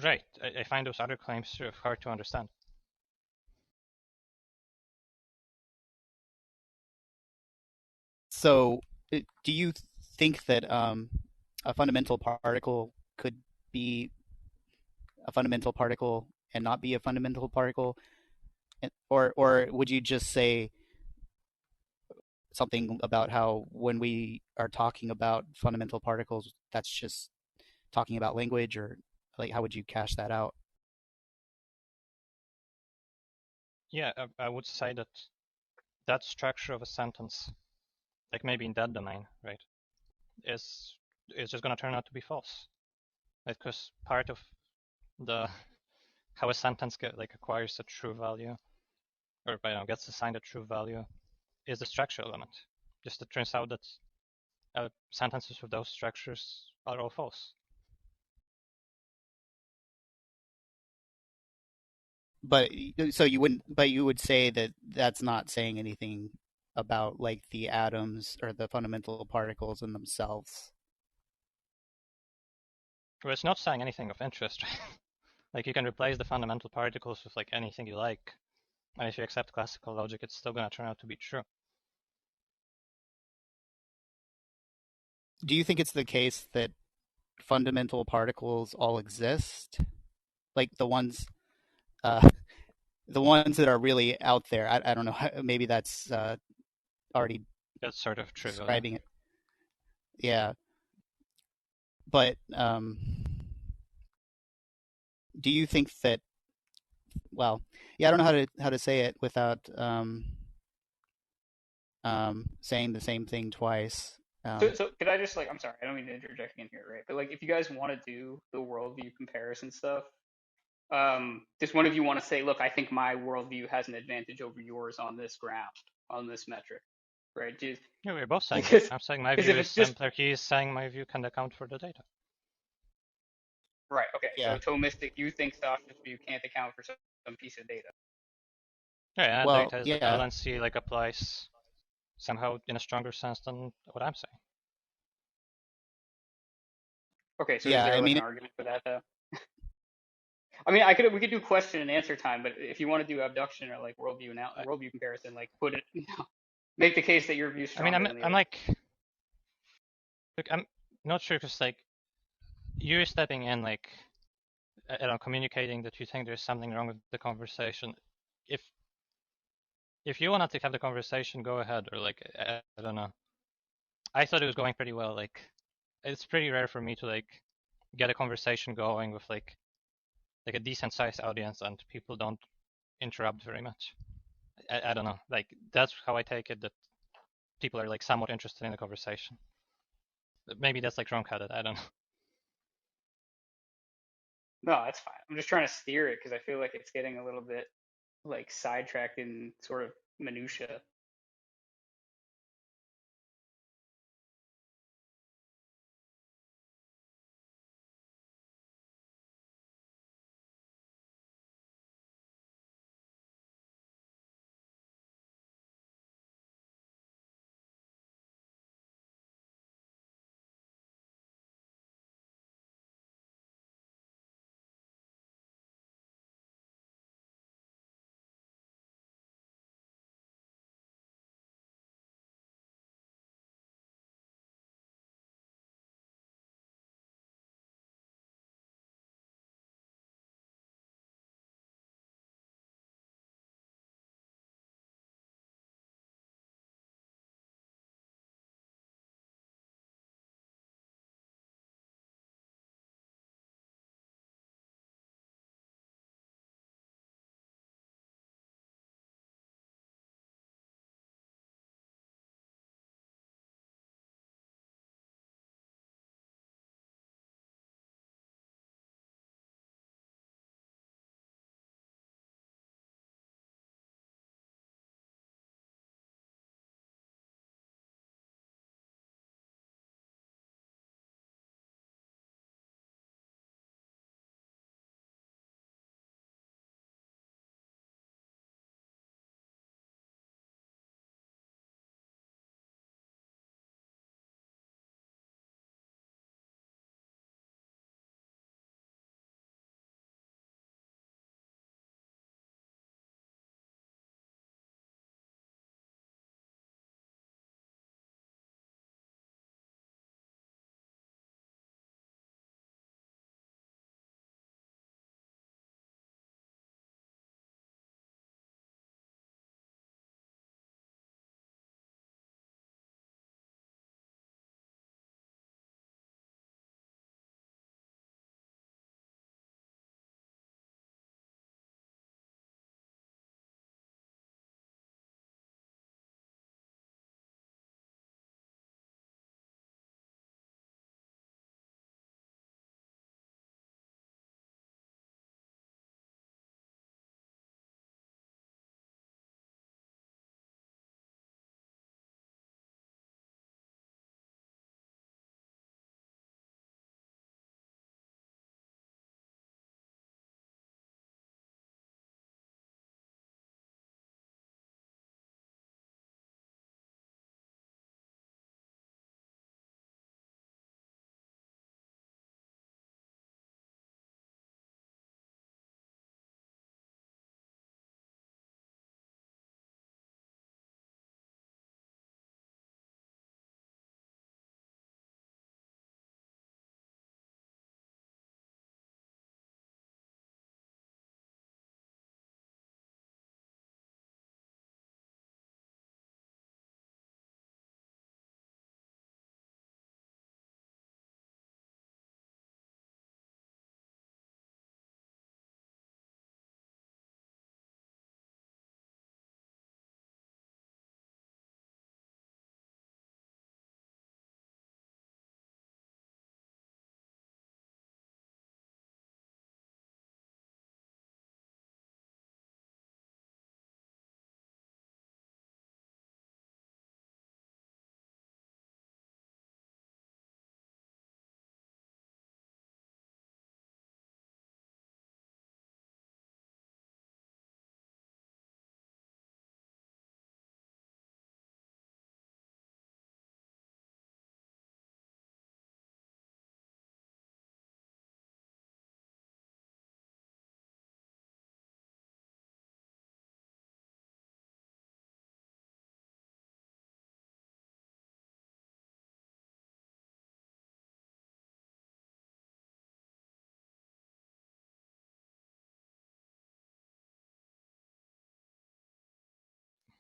Right. I find those other claims sort of hard to understand. So, do you think that a fundamental particle could be a fundamental particle and not be a fundamental particle, or would you just say something about how when we are talking about fundamental particles, that's just talking about language, or like how would you cash that out? Yeah, I would say that that structure of a sentence, like maybe in that domain, right, is just going to turn out to be false. Because part of the how a sentence acquires a true value, or gets assigned a true value, is the structure element. Just it turns out that sentences with those structures are all false. But so you wouldn't, but you would say that that's not saying anything about like the atoms or the fundamental particles in themselves. Well, it's not saying anything of interest, right? Like you can replace the fundamental particles with like anything you like, And if you accept classical logic, it's still going to turn out to be true. Do you think it's the case that fundamental particles all exist? Like the ones that are really out there. I don't know. Maybe that's already That's sort of trivial. describing it. Yeah. But do you think that? Well, yeah, I don't know how to say it without saying the same thing twice. So could I just like, I'm sorry, I don't mean to interject in here, right? But like, if you guys want to do the worldview comparison stuff, does one of you want to say, look, I think my worldview has an advantage over yours on this ground, on this metric, right? Just Yeah, we're both saying because that. I'm saying my because view if is it's just simpler. He is saying my view can account for the data. right, okay. Yeah. So Thomistic, you think Sasha's view can't account for some piece of data. Yeah, and Well, data is yeah. LNC like applies somehow in a stronger sense than what I'm saying. Okay, so is Yeah, there I like mean, an argument for that though? I mean, we could do question and answer time, but if you want to do abduction or like worldview comparison, like put it, make the case that your view's I mean, stronger than the I'm other. like, look, I'm not sure because like you're stepping in like, I don't know, communicating that you think there's something wrong with the conversation. If you wanted to have the conversation, go ahead. Or like, I don't know. I thought it was going pretty well. Like, it's pretty rare for me to like get a conversation going with like a decent sized audience and people don't interrupt very much. I don't know. Like that's how I take it, that people are like somewhat interested in the conversation. Maybe that's like wrong-headed. I don't know. No, that's fine. I'm just trying to steer it because I feel like it's getting a little bit like sidetracked in sort of minutia.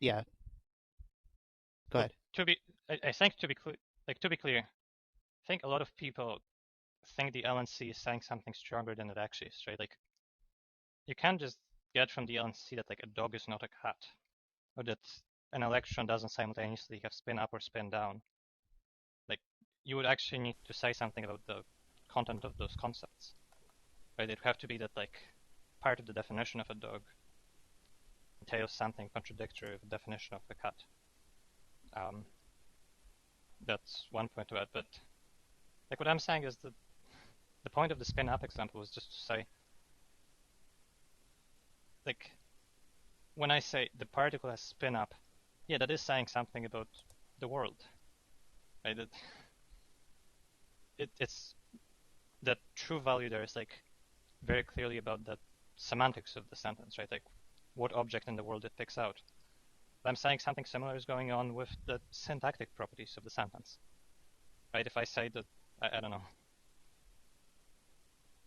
yeah. Go ahead. I think to be clear, I think a lot of people think the LNC is saying something stronger than it actually is, right? Like, you can't just get from the LNC that like a dog is not a cat, or that an electron doesn't simultaneously have spin up or spin down. Like, you would actually need to say something about the content of those concepts, right? It would have to be that like part of the definition of a dog entails something contradictory with the definition of a cat. That's one point to add, but like what I'm saying is that the point of the spin up example was just to say, like, when I say the particle has spin up, yeah, that is saying something about the world, right? It's that true value there is like very clearly about the semantics of the sentence, right? Like what object in the world it picks out. But I'm saying something similar is going on with the syntactic properties of the sentence, right? If I say that, I don't know,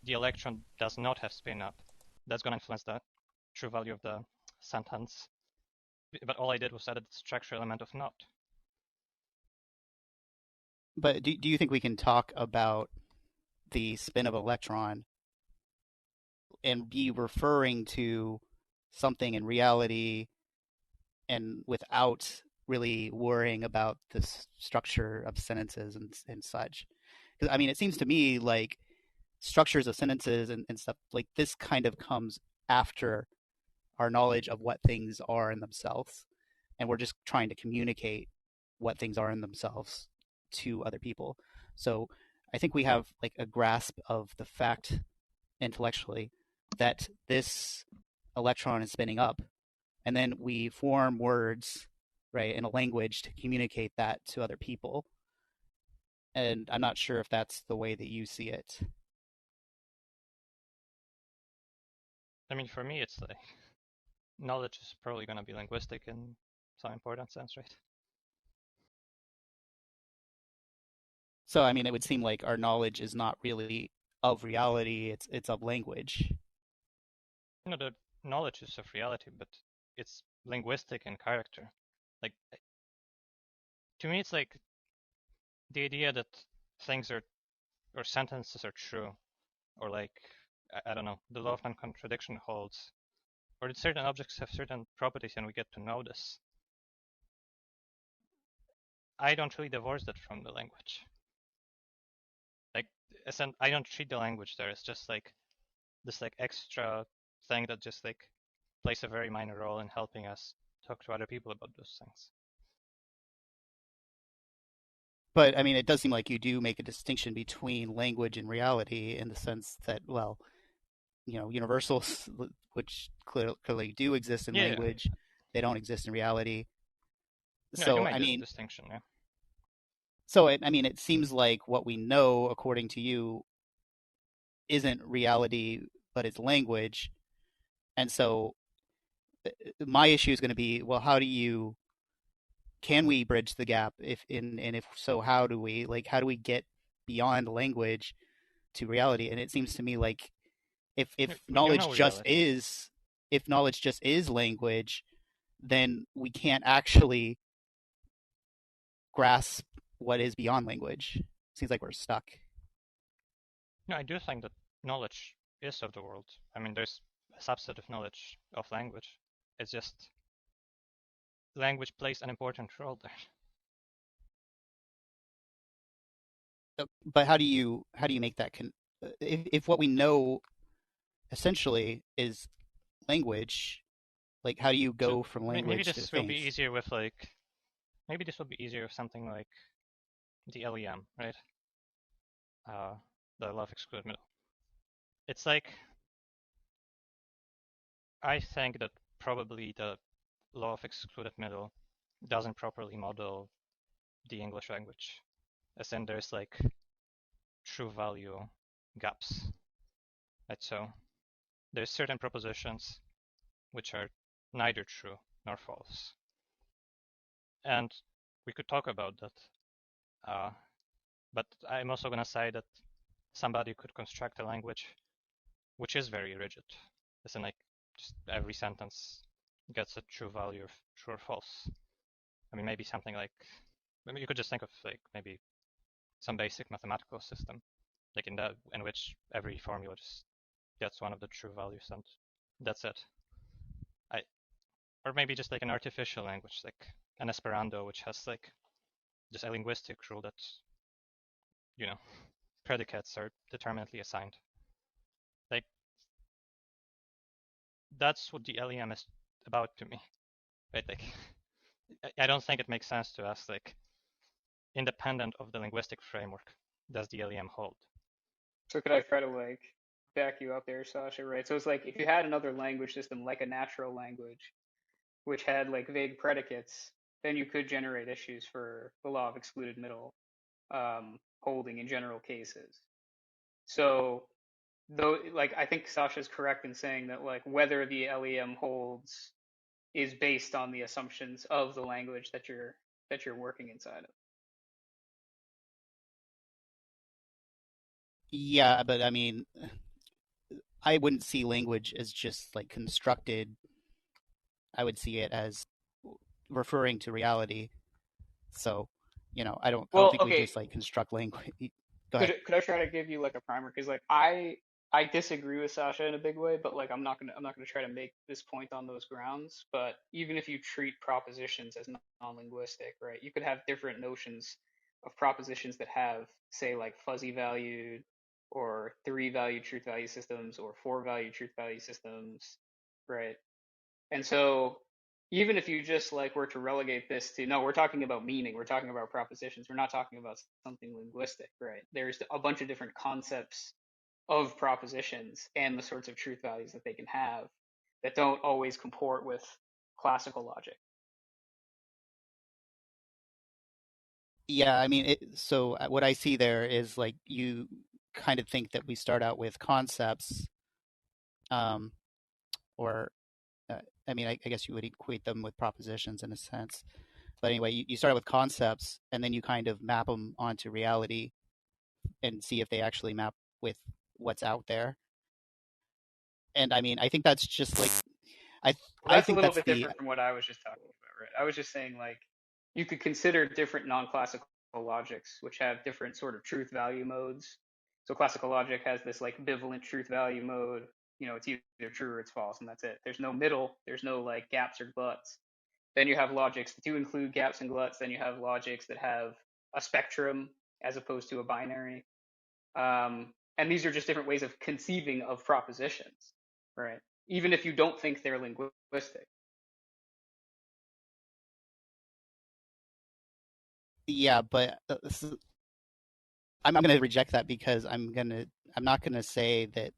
the electron does not have spin up, that's going to influence the true value of the sentence. But all I did was add a structural element of not. But do you think we can talk about the spin of an electron and be referring to something in reality and without really worrying about the structure of sentences and such? Because I mean, it seems to me like structures of sentences and stuff like this kind of comes after our knowledge of what things are in themselves, and we're just trying to communicate what things are in themselves to other people. So I think we have like a grasp of the fact intellectually that this electron is spinning up, and then we form words, right, in a language to communicate that to other people. And I'm not sure if that's the way that you see it. I mean, for me, it's like knowledge is probably going to be linguistic in some important sense, right? So I mean, it would seem like our knowledge is not really of reality; it's of language. You know, the knowledge is of reality, but it's linguistic in character. Like, to me, it's like the idea that things are, or sentences are true, or like, I don't know, the law of non-contradiction holds, or that certain objects have certain properties and we get to know this. I don't really divorce that from the language. Like, I don't treat the language there as just like this like extra thing that just like plays a very minor role in helping us talk to other people about those things. But I mean, it does seem like you do make a distinction between language and reality in the sense that, well, you know, universals, which clearly do exist in language, they don't exist in reality. No, So I mean, distinction, yeah. So I mean, it seems like what we know, according to you, isn't reality, but it's language. And so my issue is going to be, well, can we bridge the gap? If so, how do we get beyond language to reality? And it seems to me like if knowledge just is language, then we can't actually grasp what is beyond language. Seems like we're stuck. No, I do think that knowledge is of the world. I mean, there's a subset of knowledge of language. It's just language plays an important role there. But how do you make that if what we know essentially is language, like how do you go from language maybe to this things? will be easier with like something like the LEM, right? The law of excluded middle. It's like, I think that probably the law of excluded middle doesn't properly model the English language, as in there's like true value gaps. Right? So there's certain propositions which are neither true nor false. And we could talk about that. But I'm also going to say that somebody could construct a language which is very rigid, as in like just every sentence gets a true value of true or false. I mean, maybe something like, maybe you could just think of like maybe some basic mathematical system, like in which every formula just gets one of the true values and that's it. Or maybe just like an artificial language, like an Esperanto, which has like just a linguistic rule that, you know, predicates are determinately assigned. Like, that's what the LEM is about to me, right? Like, I don't think it makes sense to ask, like, independent of the linguistic framework, does the LEM hold? So could I try to like back you up there, Sasha, right? So it's like if you had another language system like a natural language, which had like vague predicates, then you could generate issues for the law of excluded middle holding in general cases. So though, like I think Sasha's correct in saying that like whether the LEM holds is based on the assumptions of the language that you're working inside of. Yeah, but I mean, I wouldn't see language as just like constructed. I would see it as referring to reality. So, I don't Well, think we okay, just like construct language. Go ahead. could I try to give you like a primer? Because like I disagree with Sasha in a big way, but like I'm not gonna try to make this point on those grounds. But even if you treat propositions as non-linguistic, right, you could have different notions of propositions that have, say, like fuzzy valued or three value truth value systems or four value truth value systems, right? And so even if you just like were to relegate this to, no, we're talking about meaning, we're talking about propositions, we're not talking about something linguistic, right? There's a bunch of different concepts of propositions and the sorts of truth values that they can have that don't always comport with classical logic. Yeah, I mean, so what I see there is like you kind of think that we start out with concepts, or I mean, I guess you would equate them with propositions in a sense. But anyway, you start out with concepts and then you kind of map them onto reality and see if they actually map with what's out there. And I mean, I think that's just like I Well, I that's a think little that's bit the different from what I was just talking about, right? I was just saying like you could consider different non-classical logics which have different sort of truth value modes. So classical logic has this like bivalent truth value mode. It's either true or it's false, and that's it. There's no middle. There's no like gaps or gluts. Then you have logics that do include gaps and gluts. Then you have logics that have a spectrum as opposed to a binary. And these are just different ways of conceiving of propositions, right? Even if you don't think they're linguistic. yeah, but I'm going to reject that because I'm not going to say that.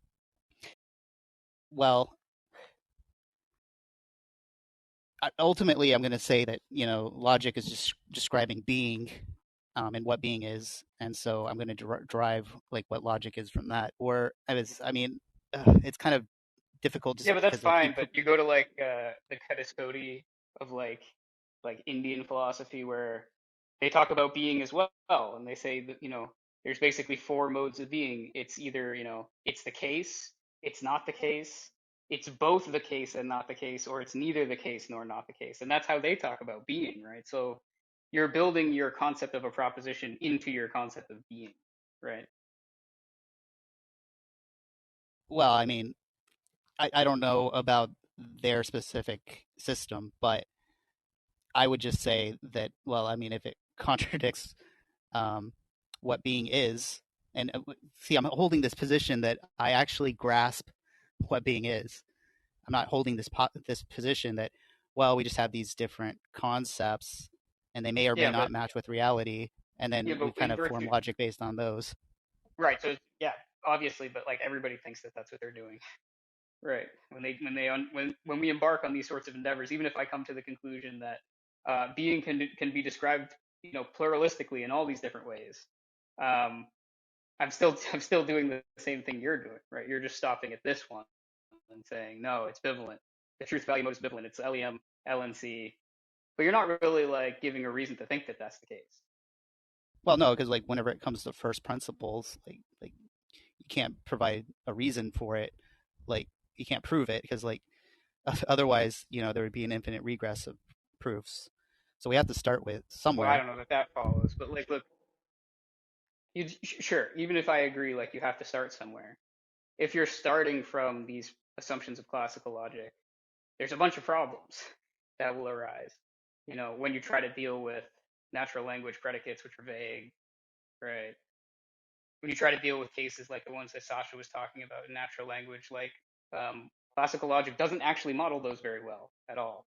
Well, ultimately, I'm going to say that logic is just describing being, and what being is, and so I'm going to derive like what logic is from that. Or I mean, it's kind of difficult just Yeah, but that's because like fine. But you go to like the Cuddy of like Indian philosophy where they talk about being as well, and they say that there's basically four modes of being. It's either it's the case, it's not the case, it's both the case and not the case, or it's neither the case nor not the case. And that's how they talk about being, right? So you're building your concept of a proposition into your concept of being, right? well, I mean, I don't know about their specific system, but I would just say that, well, I mean, if it contradicts what being is, and see, I'm holding this position that I actually grasp what being is. I'm not holding this position that, well, we just have these different concepts, and they may or may Yeah, not match with reality, and yeah, then we but kind of form logic based on those. right. So yeah, obviously, but like everybody thinks that that's what they're doing. Right. When we embark on these sorts of endeavors, even if I come to the conclusion that being can be described, pluralistically in all these different ways, um, I'm still doing the same thing you're doing, right? You're just stopping at this one and saying no, it's bivalent. The truth value mode is bivalent. It's LEM, LNC, but you're not really like giving a reason to think that that's the case. Well, no, because like whenever it comes to first principles, like you can't provide a reason for it, like you can't prove it because like Otherwise, there would be an infinite regress of proofs. So we have to start with somewhere. Well, I don't know that follows, but like, look, sure, even if I agree, like you have to start somewhere. If you're starting from these assumptions of classical logic, there's a bunch of problems that will arise. When you try to deal with natural language predicates, which are vague, right? When you try to deal with cases like the ones that Sasha was talking about in natural language, like classical logic doesn't actually model those very well at all.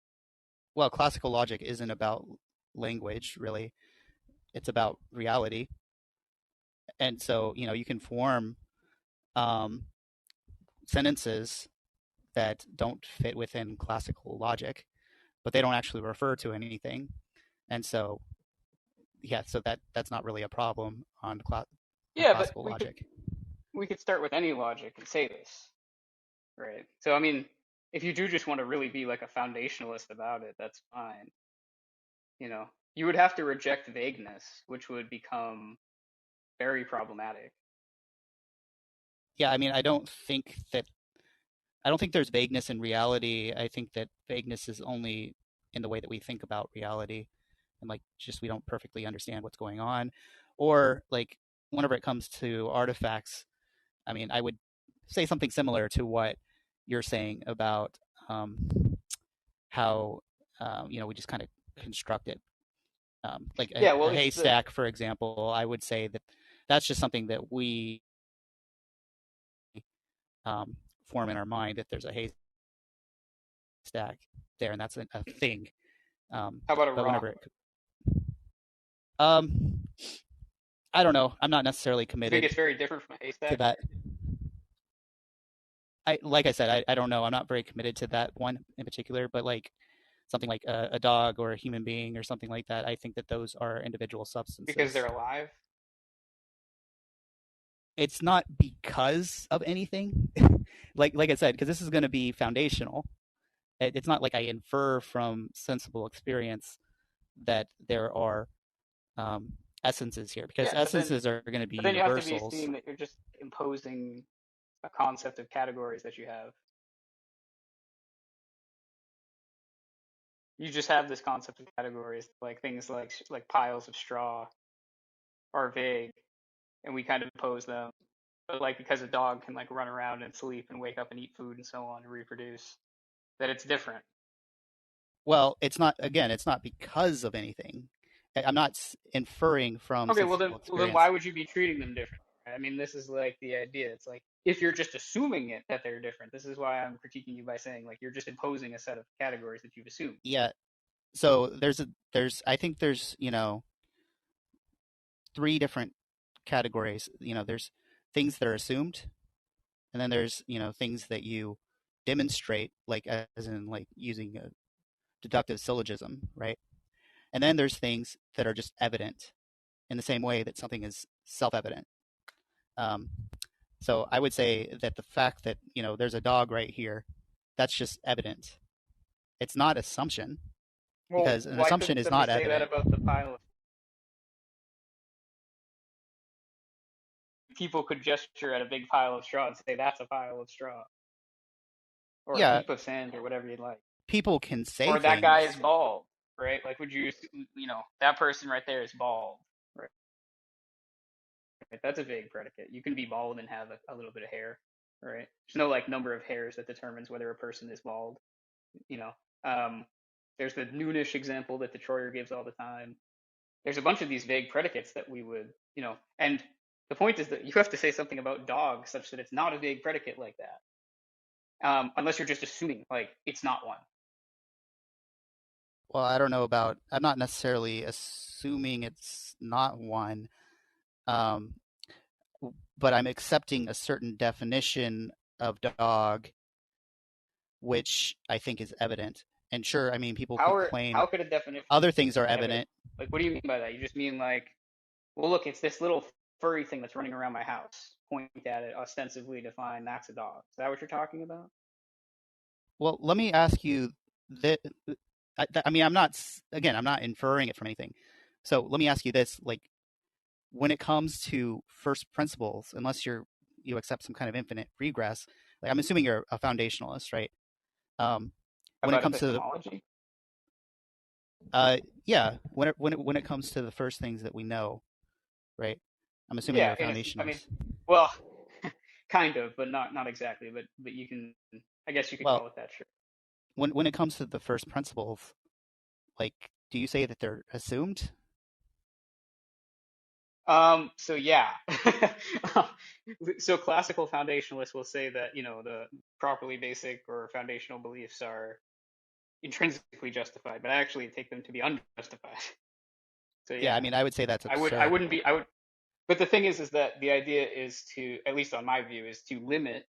Well, classical logic isn't about language, really. It's about reality. And so, you can form sentences that don't fit within classical logic, but they don't actually refer to anything. And so, so that's not really a problem on classical logic. We could start with any logic and say this, right? So, I mean, if you do just want to really be like a foundationalist about it, that's fine. You would have to reject vagueness, which would become very problematic. Yeah, I mean, I don't think there's vagueness in reality. I think that vagueness is only in the way that we think about reality, and we don't perfectly understand what's going on. Or whenever it comes to artifacts, I mean, I would say something similar to what you're saying about how we just kind of construct it. A haystack, for example, I would say that that's just something that we form in our mind, that there's a haystack there, and that's a thing. How about a rock? I don't know. I'm not necessarily committed. You think it's very different from a haystack? To that. Like I said, I don't know. I'm not very committed to that one in particular, but something like a dog or a human being or something like that, I think that those are individual substances. Because they're alive? It's not because of anything. like I said, because this is going to be foundational. It's not like I infer from sensible experience that there are essences here, because essences are going to be universals. Then you have to be seeing that you're just imposing a concept of categories that you have. You just have this concept of categories, like things like piles of straw are vague, and we kind of impose them. But because a dog can run around and sleep and wake up and eat food and so on and reproduce, that it's different. Well, it's not because of anything. I'm not inferring from. Okay, well then why would you be treating them different? I mean, this is the idea. It's if you're just assuming that they're different. This is why I'm critiquing you by saying you're just imposing a set of categories that you've assumed. Yeah. So I think there's three different categories. There's things that are assumed, and then there's things that you demonstrate, as in using a deductive syllogism, right? And then there's things that are just evident, in the same way that something is self-evident. So I would say that the fact that there's a dog right here, that's just evident. It's not assumption, because an assumption is not evident. Say that about the pile of... People could gesture at a big pile of straw and say that's a pile of straw, or a heap of sand, or whatever you'd like. People can say, or that guy is bald, right? Would you, that person right there is bald, right? That's a vague predicate. You can be bald and have a little bit of hair, right? There's no number of hairs that determines whether a person is bald. There's the noonish example that the Troyer gives all the time. There's a bunch of these vague predicates that we would, and the point is that you have to say something about dogs such that it's not a vague predicate like that, unless you're just assuming it's not one. Well, I don't know about. I'm not necessarily assuming it's not one, but I'm accepting a certain definition of dog, which I think is evident. And sure, I mean, people can claim how could a definition other things are evident. What do you mean by that? You just mean well, look, it's this little furry thing that's running around my house. Point at it, ostensibly define that's a dog. Is that what you're talking about? Well, let me ask you that. I mean, I'm not inferring it from anything. So let me ask you this: when it comes to first principles, unless you accept some kind of infinite regress, I'm assuming you're a foundationalist, right? when it About comes to epistemology? yeah, when it comes to the first things that we know, right? I'm assuming Yeah, you're a I mean, foundationalist. well, kind of, but not exactly. But you can, I guess you could Well, call it that, sure. when it comes to the first principles, like, do you say that they're assumed? So yeah. So classical foundationalists will say that, the properly basic or foundational beliefs are intrinsically justified, but I actually take them to be unjustified. So Yeah, I yeah, mean, I would say that's I absurd. wouldn't be, I would, but the thing is that the idea is to, at least on my view, is to limit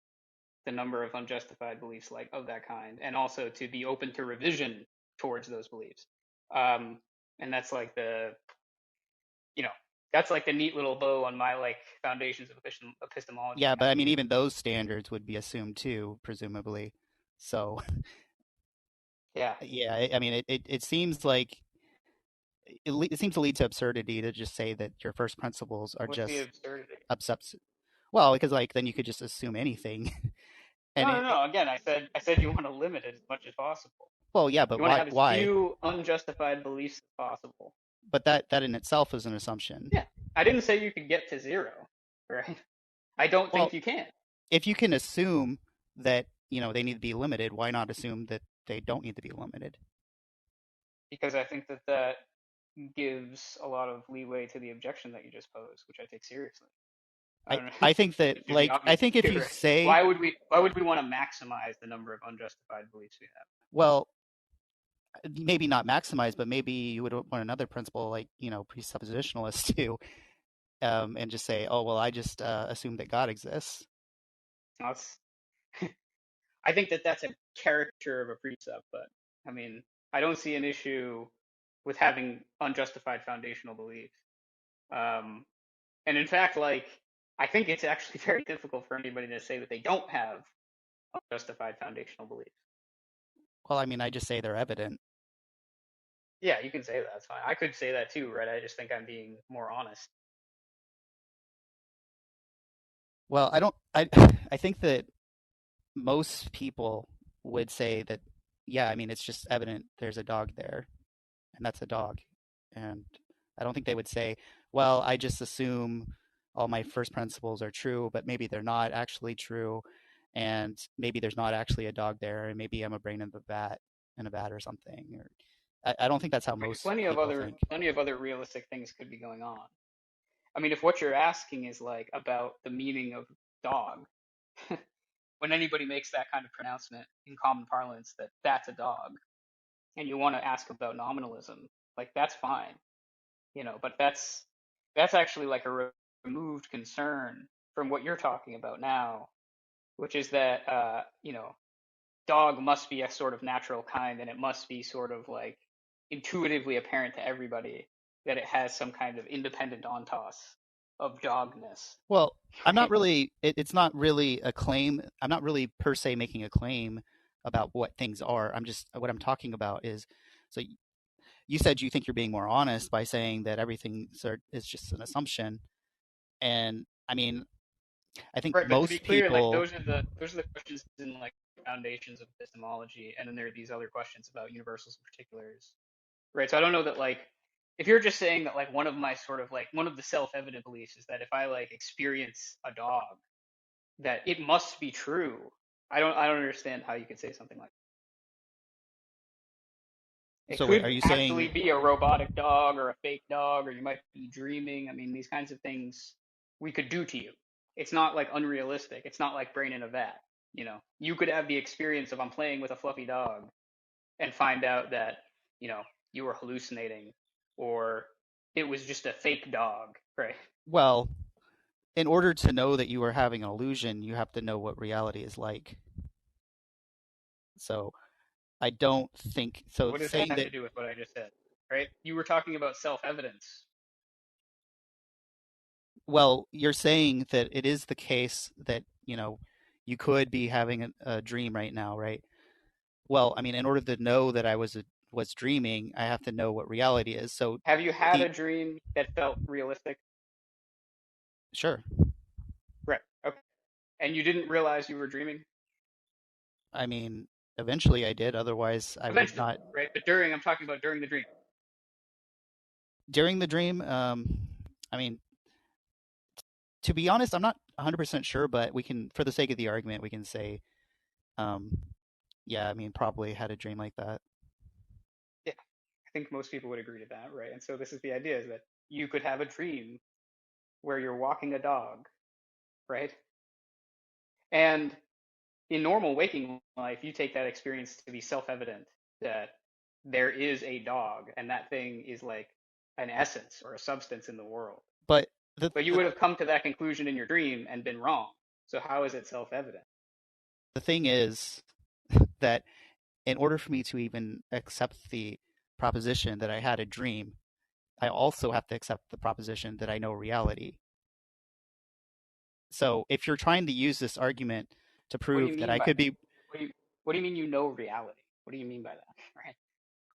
the number of unjustified beliefs like of that kind, and also to be open to revision towards those beliefs. Um, and that's like you know, that's like the neat little bow on my like foundations of epistemology Yeah, but kind I of mean, view. even those standards would be assumed too, presumably. So, Yeah. yeah, I mean, it seems like it seems to lead to absurdity to just say that your first principles are What's the just absurdity? upsets. Well, because like then you could just assume anything, and No. Again, I said you want to limit it as much as possible. well, yeah, but You want to why? have as Why? few unjustified beliefs as possible. But that in itself is an assumption. Yeah. I didn't say you could get to zero, right? I don't Well, think you can. if you can assume that they need to be limited, why not assume that they don't need to be limited? Because I think that gives a lot of leeway to the objection that you just posed, which I take seriously. I I don't know. I think that It should be like I obvious think to if you, you right? say, Why would we want to maximize the number of unjustified beliefs we have? well, maybe not maximize, but maybe you would want another principle like presuppositionalists do, and just say, oh well, I just assume that God exists. That's, I think that that's a caricature of a precept, but I mean, I don't see an issue with having unjustified foundational beliefs. Um, and in fact, like, I think it's actually very difficult for anybody to say that they don't have unjustified foundational beliefs. Well, I mean, I just say they're evident. Yeah, you can say that. That's fine. I could say that too, right? I just think I'm being more honest. Well, I think that most people would say that, yeah, I mean, it's just evident there's a dog there, and that's a dog. And I don't think they would say, well, I just assume all my first principles are true, but maybe they're not actually true, and maybe there's not actually a dog there, and maybe I'm a brain in a vat or something. Or I don't think that's how I mean, most people think. plenty of other realistic things could be going on. I mean, if what you're asking is like about the meaning of dog, when anybody makes that kind of pronouncement in common parlance that that's a dog, and you want to ask about nominalism, like that's fine, but that's actually like a removed concern from what you're talking about now, which is that dog must be a sort of natural kind, and it must be sort of like intuitively apparent to everybody that it has some kind of independent ontos of dogness. Well, I'm not Right? really, it's not really a claim. I'm not really per se making a claim about what things are. What I'm talking about is, so you said you think you're being more honest by saying that everything is just an assumption. And I mean, I think Right, but to be most clear, like people, those are the questions in like foundations of epistemology, and then there are these other questions about universals and particulars. Right. So I don't know that like if you're just saying that like one of the self-evident beliefs is that if I like experience a dog, that it must be true. I don't understand how you could say something like that. It so wait, are could you actually saying, be a robotic dog or a fake dog, or you might be dreaming. I mean, these kinds of things we could do to you. It's not like unrealistic. It's not like brain in a vat. You could have the experience of I'm playing with a fluffy dog and find out that, you know, you were hallucinating or it was just a fake dog, right? well, in order to know that you are having an illusion, you have to know what reality is like. So I don't think, so What does that saying have that, to do with what I just said, right? You were talking about self-evidence. well, you're saying that it is the case that, you could be having a dream right now, right? Well, I mean, in order to know that I was dreaming, I have to know what reality is. So Have you had the a dream that felt realistic? sure, Right. Okay. And you didn't realize you were dreaming? I mean, Eventually I did. Otherwise, I would Eventually, not. right? But I'm talking about during the dream. During the dream, I mean, to be honest, I'm not 100% sure, but we can, for the sake of the argument, we can say, yeah, I mean, probably had a dream like that. Yeah, I think most people would agree to that, right? And so this is the idea, is that you could have a dream where you're walking a dog, right? And in normal waking life, you take that experience to be self-evident that there is a dog and that thing is like an essence or a substance in the world. But But you would have come to that conclusion in your dream and been wrong. So how is it self-evident? the thing is that in order for me to even accept the proposition that I had a dream, I also have to accept the proposition that I know reality. So if you're trying to use this argument to prove that I could be... What do you mean you know reality? What do you mean by that? Right?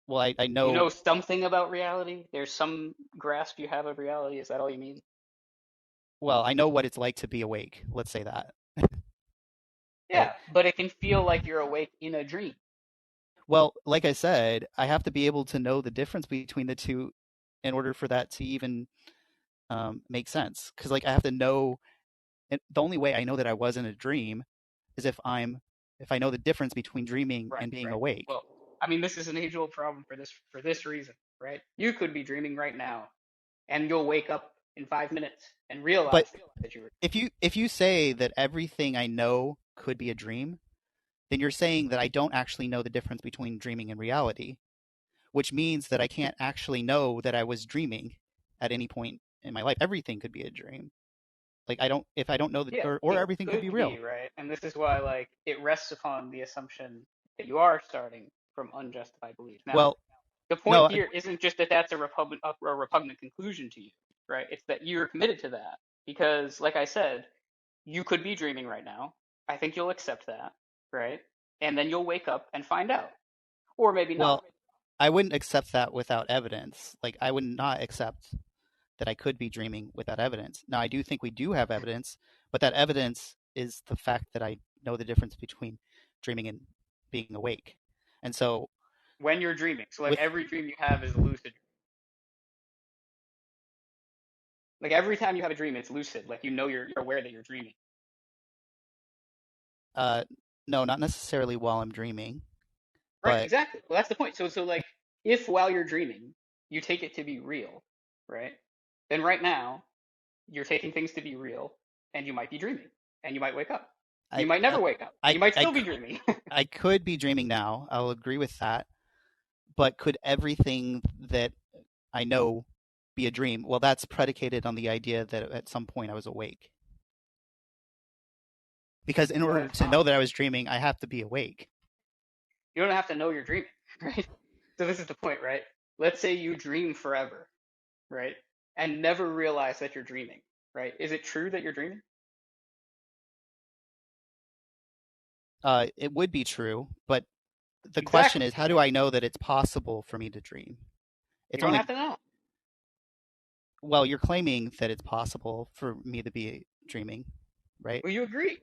Well, I know... You know something about reality? There's some grasp you have of reality? Is that all you mean? Well, I know what it's like to be awake. Let's say that. Yeah, but it can feel like you're awake in a dream. Well, like I said, I have to be able to know the difference between the two in order for that to even make sense. Because, like, I have to know... The only way I know that I was in a dream is if I know the difference between dreaming and being awake. Well, I mean, this is an age-old problem for this reason, right? You could be dreaming right now, and you'll wake up in 5 minutes and realize that you were... If you say that everything I know could be a dream, then you're saying that I don't actually know the difference between dreaming and reality, which means that I can't actually know that I was dreaming at any point in my life. Everything could be a dream. Like, if I don't know that, or everything could be real, right? And this is why, like, it rests upon the assumption that you are starting from unjustified belief. Now, well, the point here isn't just that that's a repugnant conclusion to you, right? It's that you're committed to that because, like I said, you could be dreaming right now. I think you'll accept that, right? And then you'll wake up and find out, or maybe not. Well, I wouldn't accept that without evidence. Like, I would not accept that I could be dreaming without evidence. Now, I do think we do have evidence, but that evidence is the fact that I know the difference between dreaming and being awake. And so... when you're dreaming, so like every dream you have is a lucid dream. Like every time you have a dream, it's lucid. Like you know you're aware that you're dreaming. No, not necessarily while I'm dreaming. Right, but... exactly. Well, that's the point. So like if while you're dreaming, you take it to be real, right? Then right now, you're taking things to be real, and you might be dreaming, and you might wake up. You might never wake up. You might still be dreaming. I could be dreaming now. I'll agree with that. But could everything that I know be a dream? Well, that's predicated on the idea that at some point I was awake. Because in order to know that I was dreaming, I have to be awake. You don't have to know you're dreaming, right? So this is the point, right? Let's say you dream forever, right? And never realize that you're dreaming, right? Is it true that you're dreaming? It would be true, but the question is, how do I know that it's possible for me to dream? You don't have to know. Well, you're claiming that it's possible for me to be dreaming, right? Well, you agree.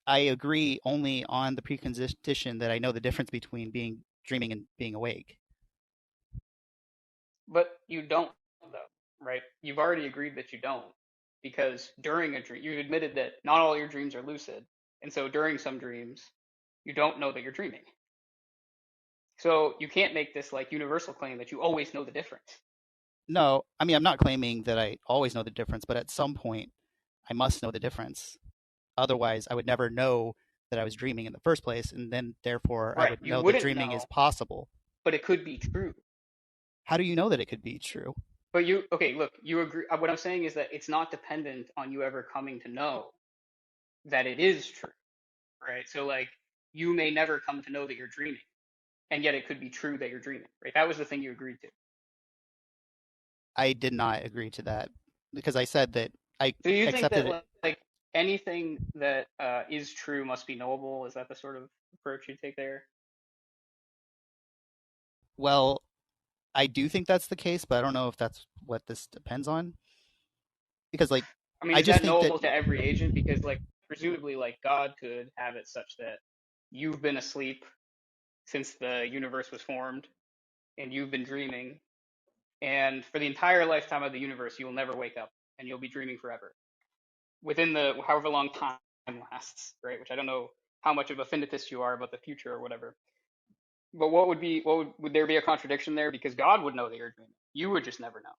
I agree only on the precondition that I know the difference between dreaming and being awake. But you don't, though, right? You've already agreed that you don't, because during a dream, you've admitted that not all your dreams are lucid, and so during some dreams, you don't know that you're dreaming. So you can't make this like universal claim that you always know the difference. No, I mean, I'm not claiming that I always know the difference, but at some point, I must know the difference. Otherwise, I would never know that I was dreaming in the first place, and then therefore I would know that dreaming is possible. But it could be true. How do you know that it could be true? But you agree. What I'm saying is that it's not dependent on you ever coming to know that it is true, right? So like you may never come to know that you're dreaming, and yet it could be true that you're dreaming, right? That was the thing you agreed to. I did not agree to that because I said that I accepted it. So you think that like anything that is true must be knowable? Is that the sort of approach you take there? Well, I do think that's the case, but I don't know if that's what this depends on. Because, like, I mean, is that knowable to every agent? Because, like, presumably, like, God could have it such that you've been asleep since the universe was formed, and you've been dreaming, and for the entire lifetime of the universe, you will never wake up, and you'll be dreaming forever within the however long time lasts, right? Which I don't know how much of a finitist you are about the future or whatever. But would there be a contradiction there? Because God would know that you're dreaming. You would just never know.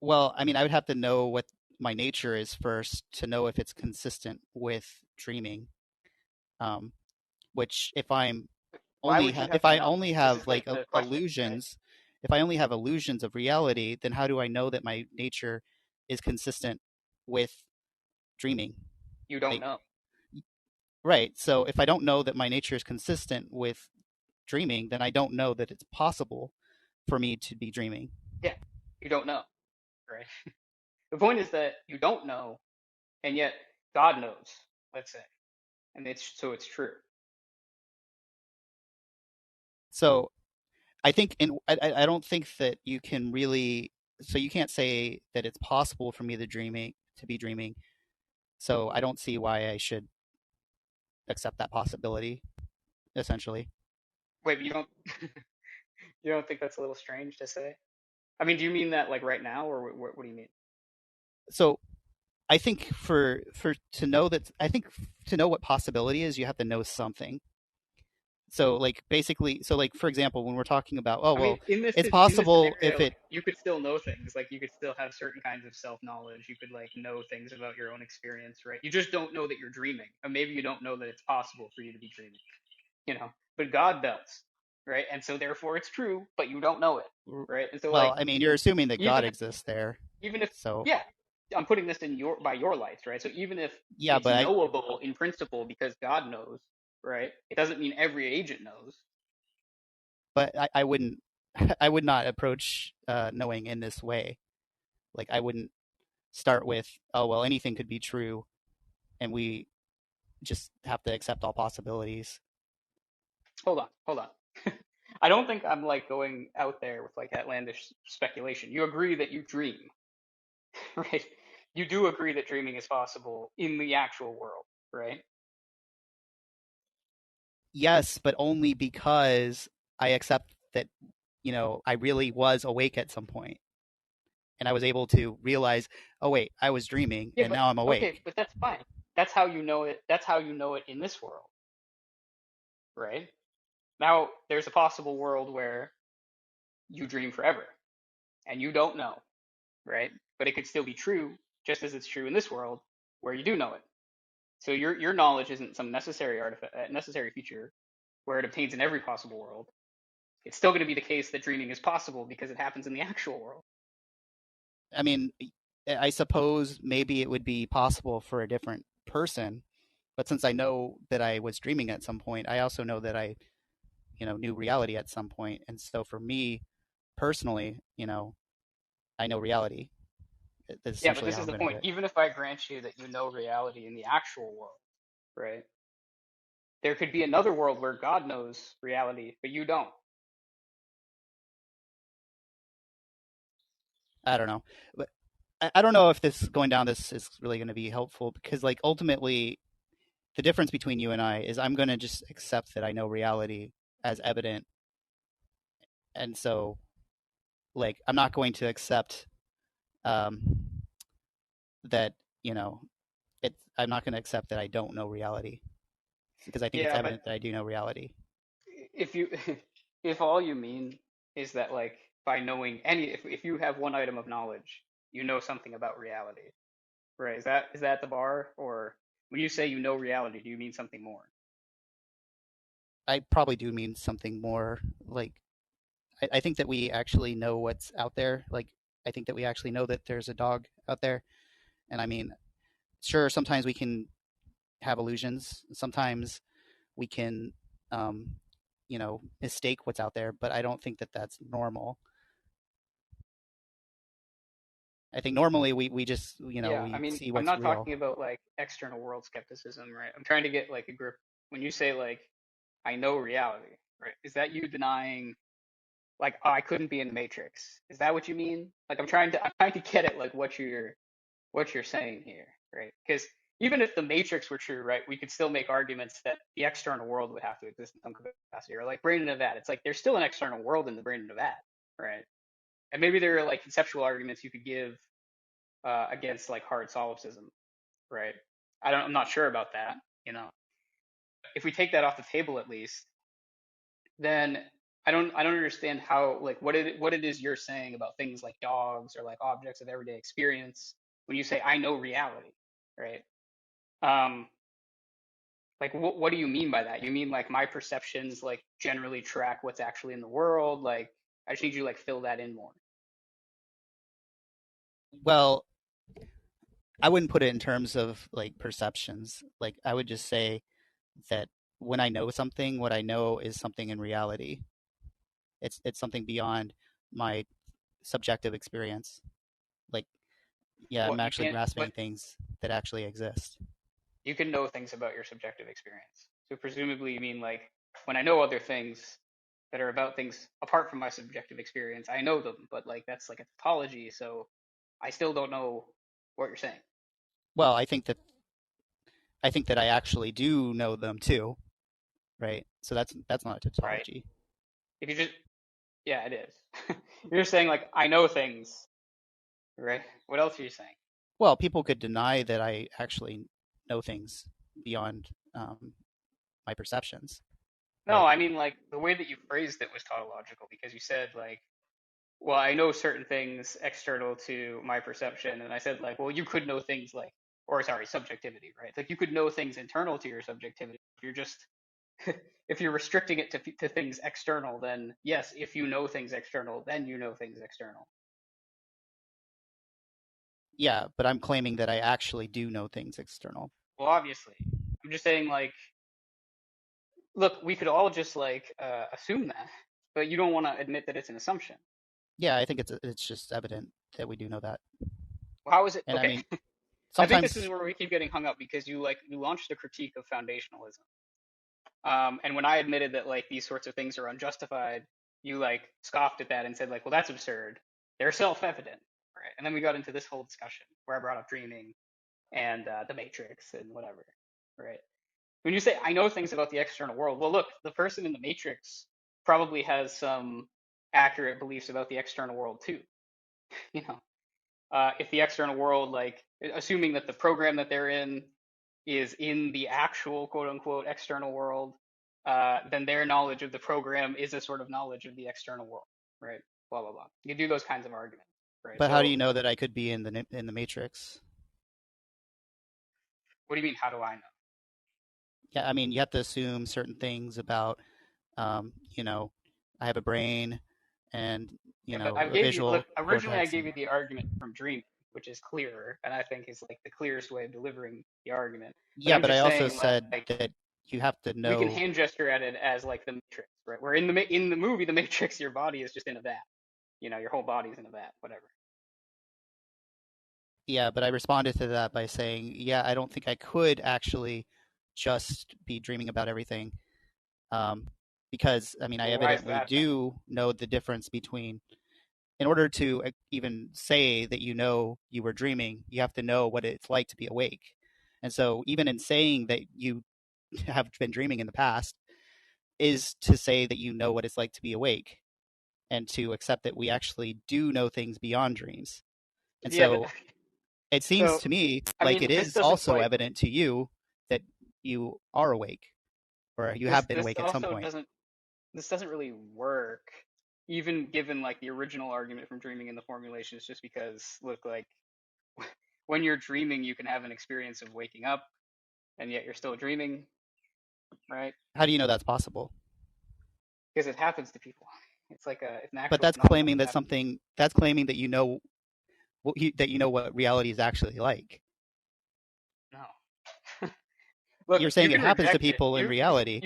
Well, I mean, I would have to know what my nature is first to know if it's consistent with dreaming. Which if I'm Why only would you have if to I know? only This have is like like the question, right? illusions, if I only have illusions of reality, then how do I know that my nature is consistent with dreaming? You don't Like, know. right. So if I don't know that my nature is consistent with dreaming, then I don't know that it's possible for me to be dreaming. Yeah, you don't know, right? The point is that you don't know, and yet God knows, let's say, and it's true. So I think, I don't think that you can really. So you can't say that it's possible for me to be dreaming. So I don't see why I should accept that possibility. Essentially, Wait, but you don't you don't think that's a little strange to say? I mean, do you mean that like right now, or what do you mean? so I think for to know that, I think to know what possibility is, you have to know something. So like basically, so like for example, when we're talking about, oh I mean, well, it's possible if scenario, it. like you could still know things. Like you could still have certain kinds of self-knowledge. You could like know things about your own experience, right? You just don't know that you're dreaming, or maybe you don't know that it's possible for you to be dreaming, you know. But God does, right? And so therefore it's true, but you don't know it, right? And so like Well, I mean, you're assuming that God even if exists there. even if So yeah, I'm putting this in your lights, right? So even if yeah, it's but knowable in principle because God knows, right? It doesn't mean every agent knows. I wouldn't, I would not approach knowing in this way. Like I wouldn't start with, oh well, anything could be true, and we just have to accept all possibilities. Hold on. I don't think I'm like going out there with like outlandish speculation. You agree that you dream, right? You do agree that dreaming is possible in the actual world, right? Yes, but only because I accept that, I really was awake at some point, and I was able to realize, oh wait, I was dreaming, Yeah, and but now I'm okay, awake. but that's fine. That's how you know it. That's how you know it in this world, right? Now, there's a possible world where you dream forever and you don't know, right? But it could still be true, just as it's true in this world where you do know it. So your knowledge isn't some necessary feature where it obtains in every possible world. It's still going to be the case that dreaming is possible because it happens in the actual world. I mean, I suppose maybe it would be possible for a different person, but since I know that I was dreaming at some point, I also know that I, knew reality at some point, and so for me personally, I know reality. That's Yeah, but essentially this how is I'm the going to do point. it. Even if I grant you that you know reality in the actual world, right? There could be another world where God knows reality, but you don't. I don't know, but I don't know if this going down this is really going to be helpful, because like ultimately the difference between you and I is I'm going to just accept that I know reality as evident, and so like I'm not going to accept um, that I'm not going to accept that I don't know reality, because I think it's Yeah, but evident that I do know reality. if you if all you mean is that like by knowing if you have one item of knowledge, you know something about reality, right? Is that the bar? Or when you say you know reality, do you mean something more? I probably do mean something more. Like I think that we actually know what's out there. Like I think that we actually know that there's a dog out there, and I mean, sure, sometimes we can have illusions. Sometimes we can, mistake what's out there, but I don't think that that's normal. I think normally we just, Yeah, I we mean, see I'm what's not real. talking about like external world skepticism, right? I'm trying to get like a grip. When you say like I know reality, right? Is that you denying like, oh, I couldn't be in the Matrix? Is that what you mean? Like I'm trying to get at like what you're saying here, right? Because even if the matrix were true, right, we could still make arguments that the external world would have to exist in some capacity. Or like brain in a vat. It's like there's still an external world in the brain in a vat, right? And maybe there are like conceptual arguments you could give against like hard solipsism, right? I'm not sure about that, you know. If we take that off the table at least, then I don't understand how like what it is you're saying about things like dogs or like objects of everyday experience when you say I know reality, right? Um, like what do you mean by that? You mean like my perceptions like generally track what's actually in the world? Like I just need you to like fill that in more. Well, I wouldn't put it in terms of like perceptions. Like I would just say that when I know something, what I know is something in reality. It's something beyond my subjective experience. Like, yeah, Well, I'm you actually can't, but grasping things that actually exist. you can know things about your subjective experience. So presumably you mean like when I know other things that are about things apart from my subjective experience, I know them, but like that's like a tautology, so I still don't know what you're saying. Well, I think that I actually do know them too, right? So that's not a Right? tautology. If you just yeah, it is. You're saying like I know things, right? What else are you saying? Well, people could deny that I actually know things beyond my perceptions, No, right? I mean like the way that you phrased it was tautological because you said like, well, I know certain things external to my perception, and I said like, well, you could know things like, or sorry, subjectivity, right? Like you could know things internal to your subjectivity. If you're just if you're restricting it to things external, then yes, if you know things external, then you know things external. Yeah, but I'm claiming that I actually do know things external. Well, obviously, I'm just saying like, look, we could all just like assume that, but you don't want to admit that it's an assumption. Yeah, I think it's just evident that we do know that. Well, how is it? And I Okay, mean, I think this is sometimes, where we keep getting hung up because you launched a critique of foundationalism. And when I admitted that like these sorts of things are unjustified, you like scoffed at that and said like, well, that's absurd. They're self-evident, right? And then we got into this whole discussion where I brought up dreaming and the Matrix and whatever, right? When you say I know things about the external world, well, look, the person in the Matrix probably has some accurate beliefs about the external world too. You know, if the external world, like, assuming that the program that they're in is in the actual quote unquote external world, then their knowledge of the program is a sort of knowledge of the external world, right? Blah blah blah. You do those kinds of arguments, right? but how do So, you know that I could be in the Matrix? what do you mean? How do I know? Yeah, I mean, you have to assume certain things about, you know, I have a brain and, Yeah, but I a gave you look. visual Originally, I cortex. gave you the argument from dreaming, which is clearer, and I think is like the clearest way of delivering the argument. But Yeah, I'm but I just also saying, said like, that you have to we can know. hand gesture at it as like the Matrix, right? Where in the movie, the Matrix, your body is just in a vat. You know, your whole body's in a vat, whatever. Yeah, but I responded to that by saying, yeah, I don't think I could actually just be dreaming about everything. Because, I mean, I Well, why is evidently that then? do know the difference between, in order to even say that you know you were dreaming, you have to know what it's like to be awake. And so, even in saying that you have been dreaming in the past, is to say that you know what it's like to be awake and to accept that we actually do know things beyond dreams. And Yeah, but so, it seems so to me I like mean, it this is doesn't also quite. evident to you that you are awake or you have been This awake at some also point. doesn't. This doesn't really work, even given like the original argument from dreaming in the formulation is just because look like when you're dreaming, you can have an experience of waking up, and yet you're still dreaming, right? How do you know that's possible? Because it happens to people. It's an But actual that's phenomenon claiming that that happens. something that's claiming that you know that you know what reality is actually like. No. Look, You're you saying it can happens to reject it. people in reality.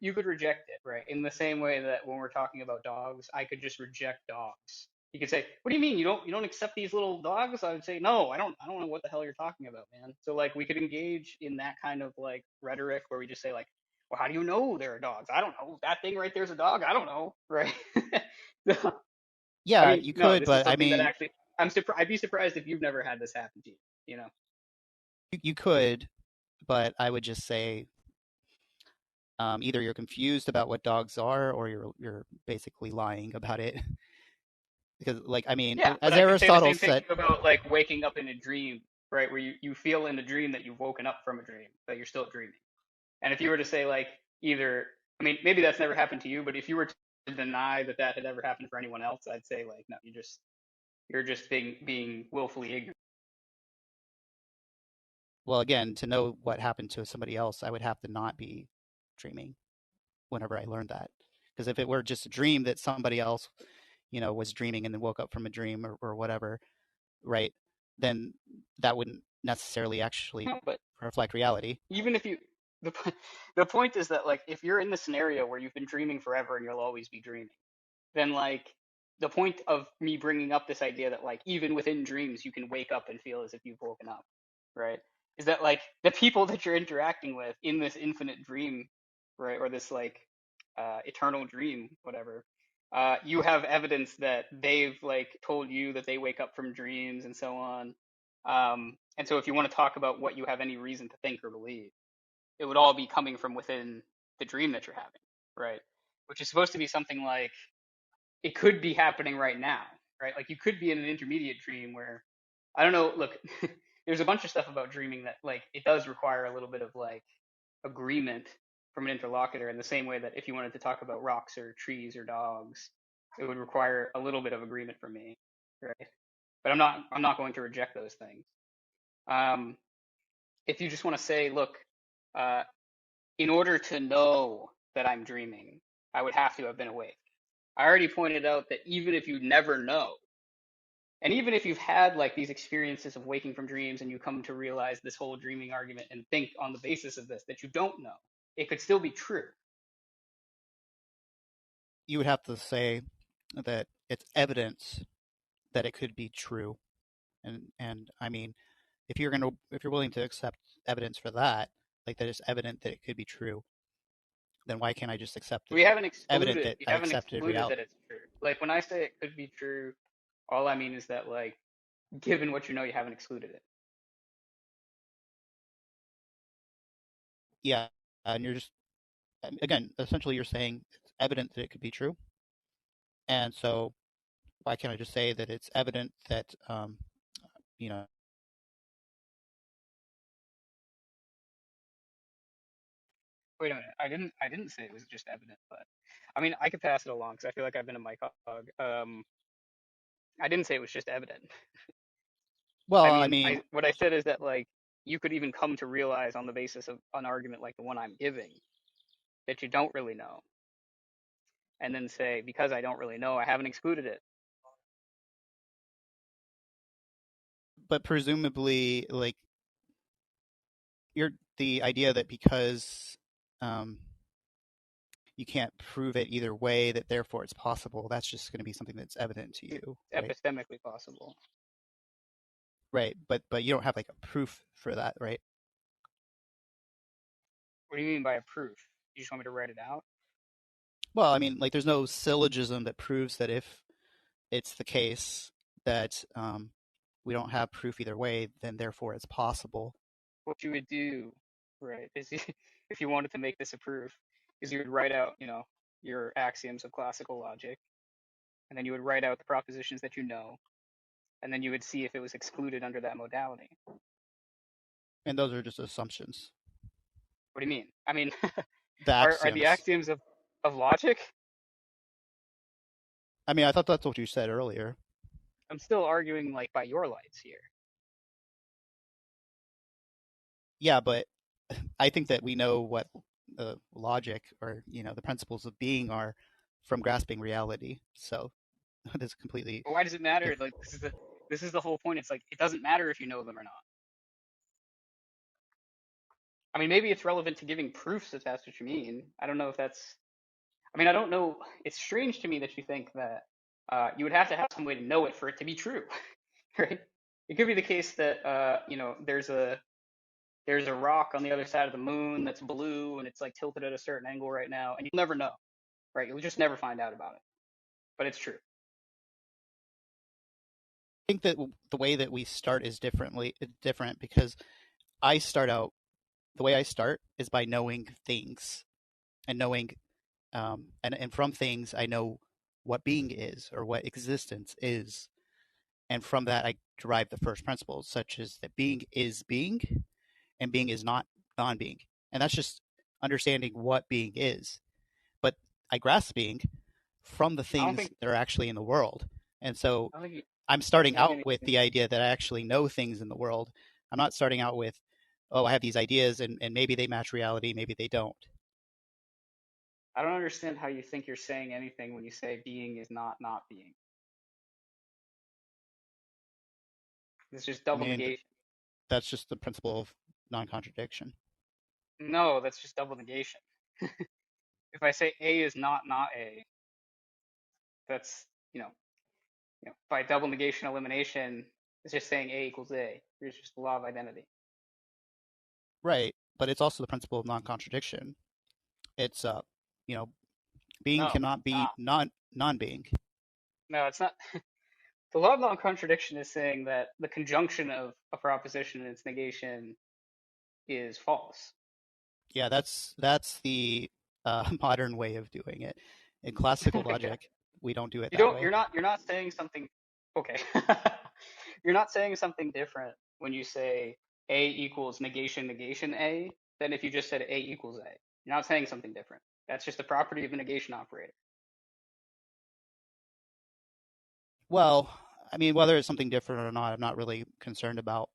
You could reject it, right? In the same way that when we're talking about dogs, I could just reject dogs. You could say, "What do you mean you don't accept these little dogs?" I would say, "No, I don't know what the hell you're talking about, man." So like we could engage in that kind of like rhetoric where we just say like, "Well, how do you know there are dogs? I don't know. That thing right there's a dog. I don't know." Right? I Yeah, mean, you no, could, this is but I something that mean, actually I'd be surprised if you've never had this happen to you, you know. you could, but I would just say either you're confused about what dogs are, or you're basically lying about it. Because, like, I mean, Yeah, but as I could say the Aristotle same thing said, about like waking up in a dream, right? Where you feel in a dream that you've woken up from a dream, but you're still dreaming. And if you were to say like either, I mean, maybe that's never happened to you, but if you were to deny that that had ever happened for anyone else, I'd say like, no, you're just being willfully ignorant. well, again, to know what happened to somebody else, I would have to not be dreaming whenever I learned that. Because if it were just a dream that somebody else, was dreaming and then woke up from a dream or whatever, right, then that wouldn't necessarily actually No, but reflect reality. even if you, the the point is that like if you're in the scenario where you've been dreaming forever and you'll always be dreaming, then like the point of me bringing up this idea that like even within dreams you can wake up and feel as if you've woken up, right? Is that like the people that you're interacting with in this infinite dream, right, or this like eternal dream, whatever, you have evidence that they've like told you that they wake up from dreams and so on. And so if you want to talk about what you have any reason to think or believe, it would all be coming from within the dream that you're having, right? Which is supposed to be something like it could be happening right now, right? Like you could be in an intermediate dream where I don't know, look, there's a bunch of stuff about dreaming that like it does require a little bit of like agreement from an interlocutor in the same way that if you wanted to talk about rocks or trees or dogs, it would require a little bit of agreement from me, right? But I'm not going to reject those things. Um, if you just want to say, look, uh, in order to know that I'm dreaming, I would have to have been awake. I already pointed out that even if you never know, and even if you've had like these experiences of waking from dreams and you come to realize this whole dreaming argument and think on the basis of this that you don't know, it could still be true. You would have to say that it's evidence that it could be true, and I mean, if you're willing to accept evidence for that, like that it's evident that it could be true, then why can't I just accept it? We haven't It's evident excluded that we I haven't accepted excluded reality. that it's true. Like when I say it could be true, all I mean is that like given what you know, you haven't excluded it. Yeah, and you're just, again, essentially you're saying it's evident that it could be true, and so why can't I just say that it's evident that you know Wait a minute. I didn't say it was just evident, but I mean I could pass it along because I feel like I've been a mic hog. I didn't say it was just evident. I well, I mean, mean, I what I said is that like you could even come to realize on the basis of an argument like the one I'm giving that you don't really know, and then say because I don't really know, I haven't excluded it. but presumably, like, you're the idea that because um, you can't prove it either way, that therefore it's possible. That's just going to be something that's evident to It's you, right? epistemically possible. Right, but you don't have like a proof for that, right? What do you mean by a proof? You just want me to write it out? Well, I mean, like, there's no syllogism that proves that if it's the case that we don't have proof either way, then therefore it's possible. What you would do, right, is if you wanted to make this a proof, is you would write out, your axioms of classical logic, and then you would write out the propositions that you know, and then you would see if it was excluded under that modality. And those are just assumptions. What do you mean? I mean, The are the axioms. axioms of logic? I mean, I thought that's what you said earlier. I'm still arguing like by your lights here. Yeah, but I think that we know what the logic or the principles of being are from grasping reality. So that's completely But why does it matter? different. Like this is the whole point. It's like it doesn't matter if you know them or not. I mean, maybe it's relevant to giving proofs if that's what you mean. I don't know if that's. I mean, I don't know. It's strange to me that you think that you would have to have some way to know it for it to be true, right? It could be the case that there's a rock on the other side of the moon that's blue and it's like tilted at a certain angle right now, and you'll never know, right? You'll just never find out about it, but it's true. I think that the way that we start is different because I start out the way I start is by knowing things and knowing, and from things I know what being is or what existence is. And from that, I derive the first principles, such as that being is being and being is not non-being. And that's just understanding what being is. But I grasp being from the things think that are actually in the world. And so I don't think I'm starting saying out with anything. the idea that I actually know things in the world. I'm not starting out with, oh, I have these ideas and maybe they match reality, maybe they don't. I don't understand how you think you're saying anything when you say being is not being. It's just I double mean, negation. that's just the principle of non-contradiction. No, that's just double negation. If I say A is not A, that's, by double negation elimination, it's just saying A equals A. It's just the law of identity. Right, but it's also the principle of non-contradiction. It's you know, being No, cannot it's not. be non-being. No, it's not. The law of non-contradiction is saying that the conjunction of a proposition and its negation is false. Yeah, that's the modern way of doing it. In classical Yeah. logic, we don't do it You that don't. way. You're not saying something. Okay. You're not saying something different when you say A equals negation A than if you just said A equals A. You're not saying something different. That's just a property of a negation operator. Well, I mean, whether it's something different or not, I'm not really concerned about.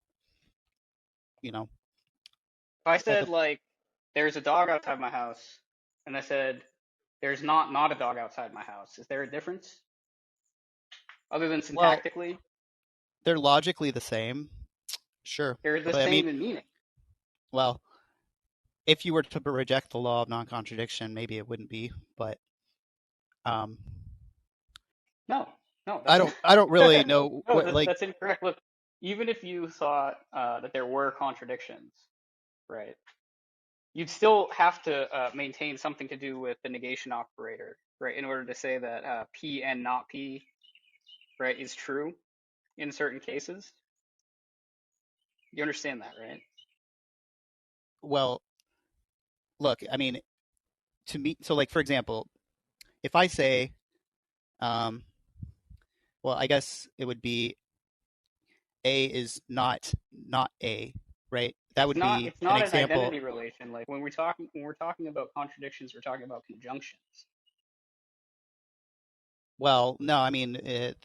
You know, If I at said the like there's a dog outside my house, and I said there's not a dog outside my house, is there a difference other than well, syntactically? they're logically the same, sure, They're the but I mean, same in meaning. well, if you were to reject the law of non-contradiction, maybe it wouldn't be, but um, No, no, I that's don't really know no, what like. that's incorrect. Look, even if you thought that there were contradictions, right, you'd still have to maintain something to do with the negation operator, right, in order to say that P and not P, right, is true in certain cases. You understand that, right? Well, look, I mean, to me, so like for example, if I say, um, well, I guess it would be A is not A, right? That would be It's an not an example. identity relation. Like when we're talking about contradictions, we're talking about conjunctions. Well, no, I mean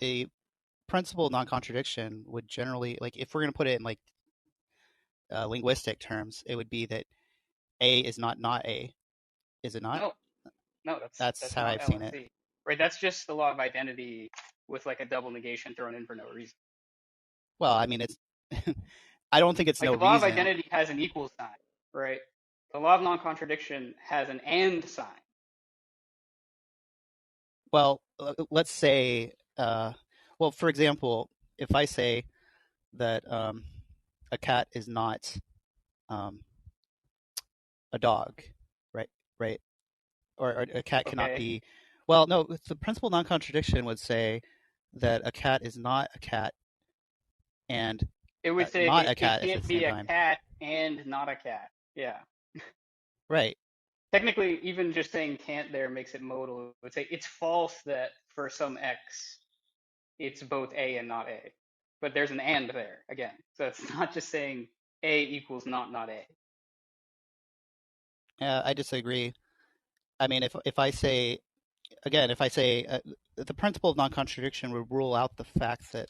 the principle of non-contradiction would generally, like, if we're going to put it in like linguistic terms, it would be that A is not A. Is it not? No, no, That's that's how not I've seen it. LNC. Right, that's just the law of identity with like a double negation thrown in for no reason. Well, I mean, it's. I don't think it's Like no the law of reason. identity has an equal sign, right? The law of non-contradiction has an and sign. Well, let's say, well, for example, if I say that a cat is not um, a dog, right? Right? Or a cat cannot Okay, be. Well, no, the principle of non-contradiction would say that a cat is not a cat and it would say not a it cat at the can't same be a time. cat and not a cat. Yeah. Right. Technically, even just saying can't there makes it modal. It would say it's false that for some x, it's both A and not A. But there's an and there again. So it's not just saying A equals not A. I disagree. I mean, if I say again, if I say the principle of non-contradiction would rule out the fact that,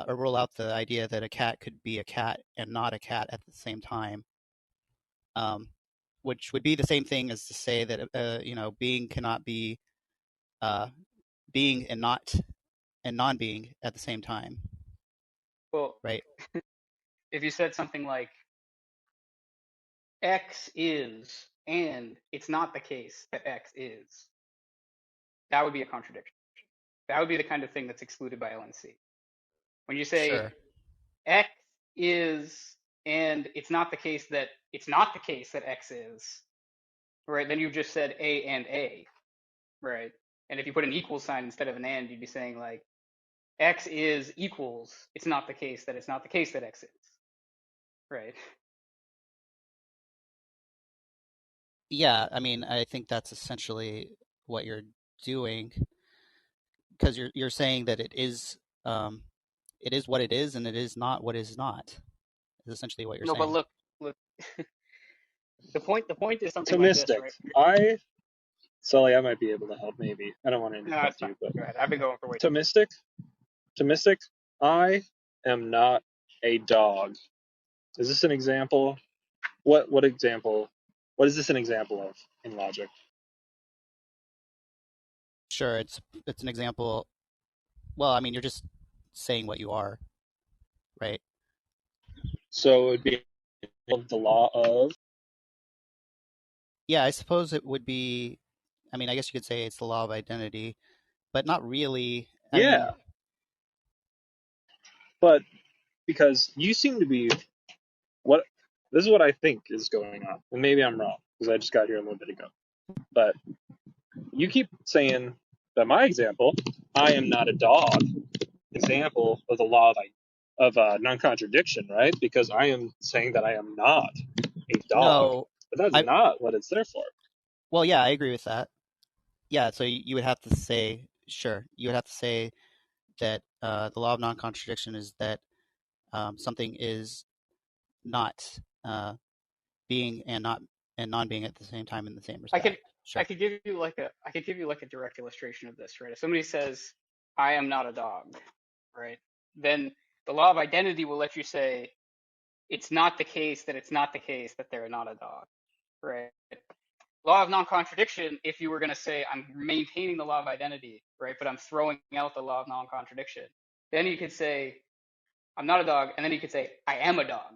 or rule out the idea that a cat could be a cat and not a cat at the same time, which would be the same thing as to say that being cannot be being and not and non-being at the same time, Well, right? if you said something like X is and it's not the case that X is, that would be a contradiction. That would be the kind of thing that's excluded by LNC. When you say Sure. X is and it's not the case that X is, right? Then you just said A and A, right? And if you put an equal sign instead of an and, you'd be saying like X is equals it's not the case that X is, right? Yeah, I mean, I think that's essentially what you're doing, because you're saying that it is what it is, and it is not what is not. Is essentially what you're No, but saying. look. The point is something like this, Thomistic. right? Sully, I might be able to help. Maybe I don't want to No, it's interrupt fine. you, but Go ahead. I've been going for way too long. Thomistic. Thomistic. I am not a dog. Is this an example? What example? What is this an example of in logic? Sure, it's an example. Well, I mean, you're just saying what you are, right? So it would be the law of. Yeah, I suppose it would be. I mean, I guess you could say it's the law of identity, but not really. I mean, Yeah, but because you seem to be what this is what I think is going on, and maybe I'm wrong because I just got here a little bit ago. But you keep saying that my example, I am not a dog, example of the law of non-contradiction, right? Because I am saying that I am not a dog, no, but that's I. not what it's there for. Well, yeah, I agree with that. Yeah, so you would have to say, sure, you would have to say that the law of non-contradiction is that something is not being and not and non-being at the same time in the same I could respect. I Sure. could give you like a direct illustration of this, right? If somebody says, I am not a dog, right? Then the law of identity will let you say it's not the case that it's not the case that they're not a dog, right? Law of non-contradiction, if you were going to say I'm maintaining the law of identity, right, but I'm throwing out the law of non-contradiction, then you could say I'm not a dog, and then you could say I am a dog.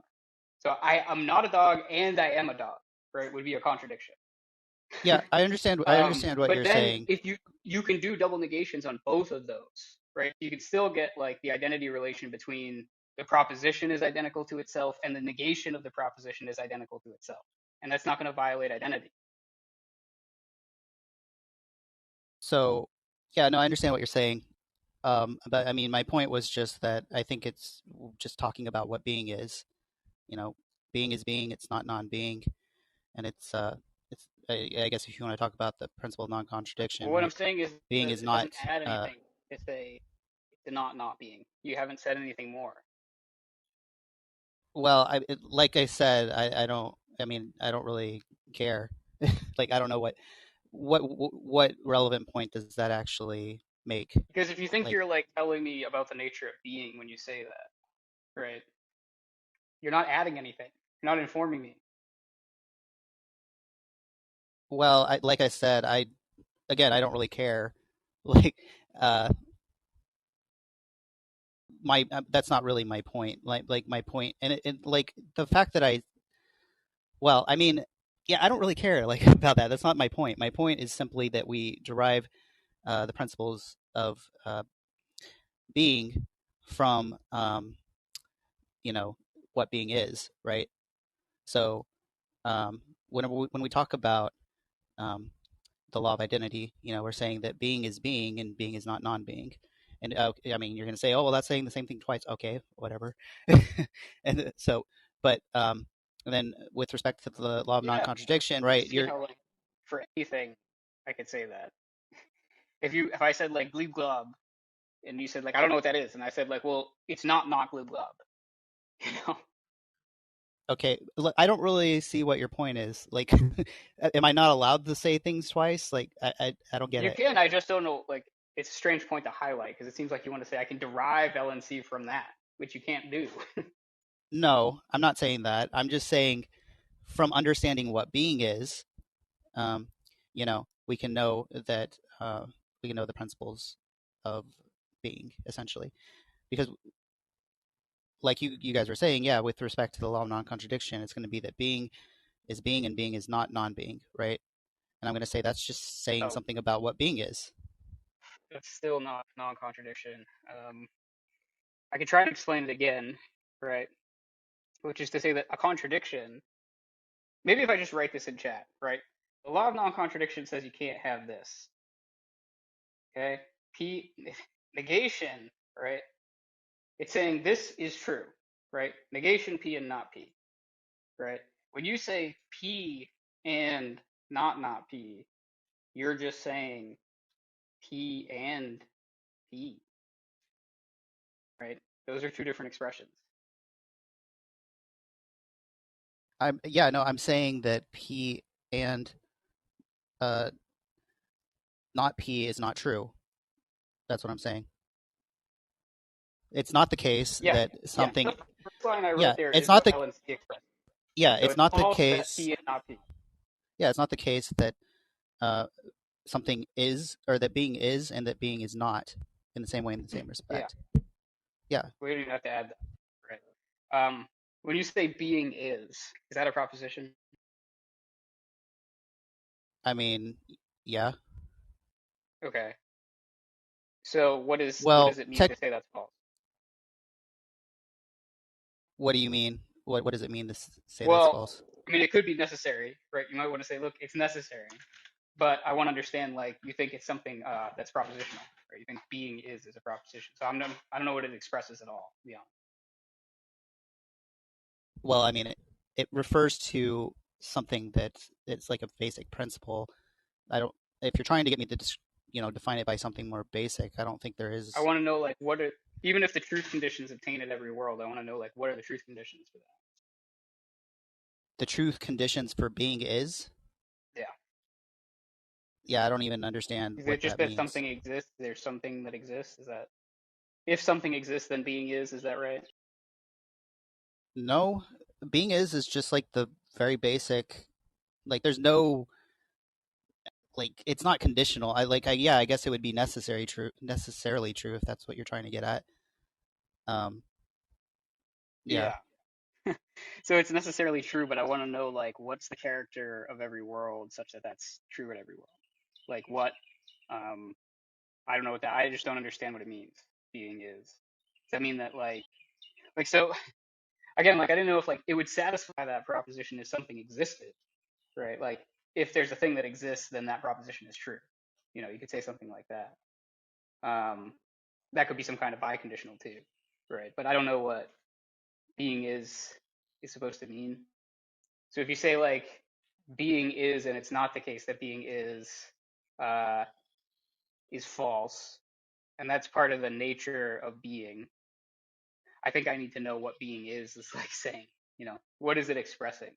So I am not a dog and I am a dog, right? Would be a contradiction. Yeah, I understand. I understand what But you're then saying. if you can do double negations on both of those, right? You can still get like the identity relation between the proposition is identical to itself and the negation of the proposition is identical to itself, and that's not going to violate identity. So, yeah, no, I understand what you're saying. But I mean, my point was just that I think it's just talking about what being is. You know, being is being. It's not non-being, and it's. I guess if you want to talk about the principle of non-contradiction, Well, what I'm right? saying is Being that is it doesn't not. add anything to say the not being. You haven't said anything more. Well, like I said, I don't. I mean, I don't really care. Like, I don't know what relevant point does that actually make? Because if you think Like, you're like telling me about the nature of being when you say that, right? You're not adding anything. You're not informing me. well, like I said, again, I don't really care. Like, uh, my that's not really my point. Like my point, and like the fact that well, I mean, yeah, I don't really care like about that. That's not my point. My point is simply that we derive the principles of being from you know what being is, right? So when we talk about um, the law of identity, we're saying that being is being and being is not non-being. And I mean, you're going to say, oh, well, that's saying the same thing twice. Okay, whatever. And so, but and then with respect to the law of Yeah, non-contradiction, I right? see how like for anything I could say that. If I said like glebe glob and you said like I don't know what that is and I said like well it's not glebe glob, you know. Okay. Look, I don't really see what your point is. Like, am I not allowed to say things twice? Like, I don't get You it. can, I just don't know, like it's a strange point to highlight because it seems like you want to say I can derive LNC from that, which you can't do. No, I'm not saying that. I'm just saying from understanding what being is, um, we can know that we can know the principles of being essentially, because like you guys were saying, yeah, with respect to the law of non-contradiction, it's going to be that being and being is not non-being, right? And I'm going to say that's just saying So something about what being is. it's still not non-contradiction. I can try to explain it again, right? Which is to say that a contradiction, maybe if I just write this in chat, right? The law of non-contradiction says you can't have this. Okay? P negation, right? It's saying this is true, right? Negation P and not P, right? When you say P and not P. You're just saying P and P, right? Those are two different expressions. I'm saying that P and not P is not true. That's what I'm saying. It's not the case that something. The first line I Yeah, wrote there it's is not what the. LNC expresses. Yeah, So it's not the false that case. P is not P. Yeah, it's not the case that something is, or that being is, and that being is not in the same way, in the same respect. Yeah. We don't even have to add that, right? When you say being is that a proposition? I mean, yeah. Okay. So what does Well, it mean to say that's false? what do you mean? What does it mean to say that's Well, false? I mean, it could be necessary, right? You might want to say, look, it's necessary, but I want to understand, like, you think it's something that's propositional, right? You think being is a proposition. So I don't know what it expresses at all, to be honest. Well, I mean, it refers to something that it's like a basic principle. I don't. If you're trying to get me to define it by something more basic, I don't think there is. I want to know, like, even if the truth conditions obtain at every world, I want to know, like, what are the truth conditions for that? The truth conditions for being is? Yeah. Yeah, I don't even understand Is what it just that that means. something exists? There's something that exists? Is that if something exists, then being is that right? No, being is just like the very basic. Like, there's no, like, it's not conditional. I guess it would be necessarily true if that's what you're trying to get at. Yeah. So it's necessarily true, but I want to know, like, what's the character of every world such that that's true at every world? Like, what? I don't know what that. I just don't understand what it means. Being is. Does that mean that, like so? Again, like, I didn't know if, like, it would satisfy that proposition if something existed, right? Like, if there's a thing that exists, then that proposition is true. You could say something like that. That could be some kind of biconditional too, right? But I don't know what being is supposed to mean. So if you say, like, being is, and it's not the case that being uh, is false, and that's part of the nature of being, I think I need to know what being is like saying. What is it expressing?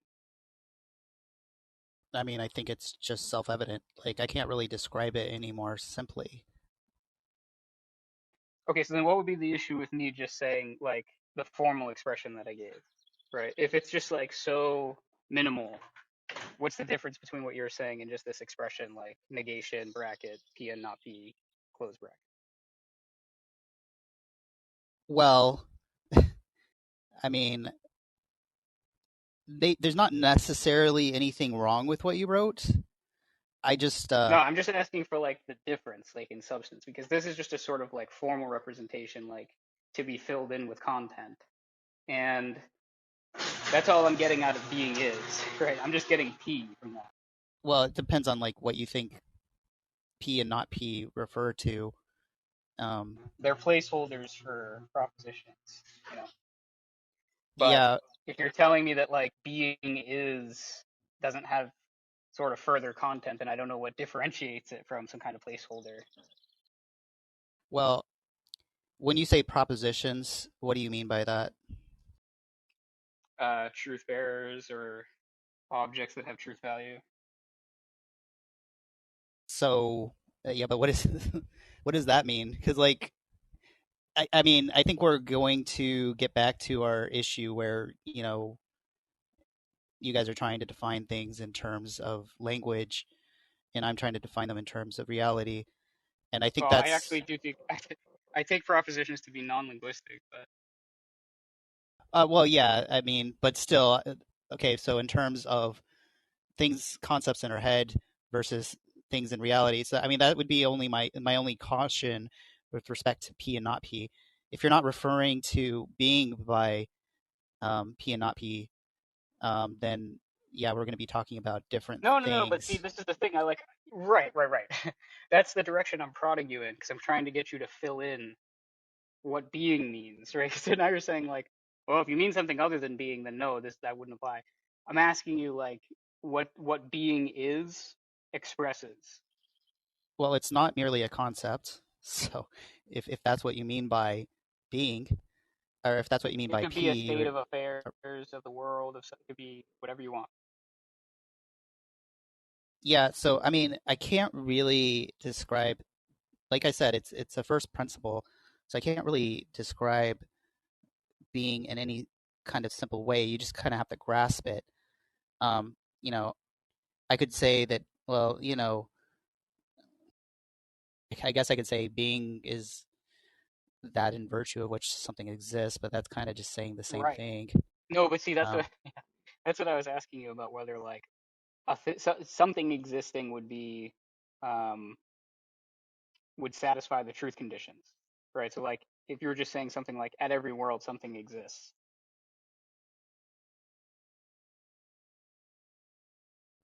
I mean, I think it's just self-evident. Like, I can't really describe it any more simply. Okay, so then what would be the issue with me just saying, like, the formal expression that I gave, right? If it's just, like, so minimal, what's the difference between what you're saying and just this expression, like negation, bracket, P and not P, close bracket? Well, I mean, there's not necessarily anything wrong with what you wrote. I just No, I'm just asking for, like, the difference, like, in substance, because this is just a sort of, like, formal representation, like, to be filled in with content, and that's all I'm getting out of being is, right? I'm just getting P from that. well, it depends on, like, what you think P and not P refer to. They're placeholders for propositions, But yeah, if you're telling me that, like, being is doesn't have sort of further content, and I don't know what differentiates it from some kind of placeholder. well, when you say propositions, what do you mean by that? Truth bearers or objects that have truth value. So, yeah, but what does that mean? Because, like, I mean, I think we're going to get back to our issue where, you guys are trying to define things in terms of language, and I'm trying to define them in terms of reality. And I think Well, I that's actually do think I take propositions to be non-linguistic, but well, yeah, I mean, but still, okay. So in terms of concepts in our head versus things in reality, so I mean, that would be only my only caution with respect to P and not P. If you're not referring to being by P and not P, then yeah, we're going to be talking about different no. But see, things. this is the thing. I like. Right. That's the direction I'm prodding you in, because I'm trying to get you to fill in what being means, right? So now you're saying, like, well, if you mean something other than being, then no, that wouldn't apply. I'm asking you, like, what being is expresses. Well, it's not merely a concept. So if that's what you mean by being, or if that's what you mean It by could be a P, state of affairs of the world. It could be whatever you want. yeah. So I mean, I can't really describe. Like I said, it's a first principle, so I can't really describe being in any kind of simple way. You just kind of have to grasp it. You know, I could say that. Well, you know, I guess I could say being is that in virtue of which something exists, but that's kind of just saying the same Right. thing. No, but see, that's Um, what that's what I was asking you about, whether like something existing um, would satisfy the truth conditions, right? So like if you were just saying something like at every world something exists.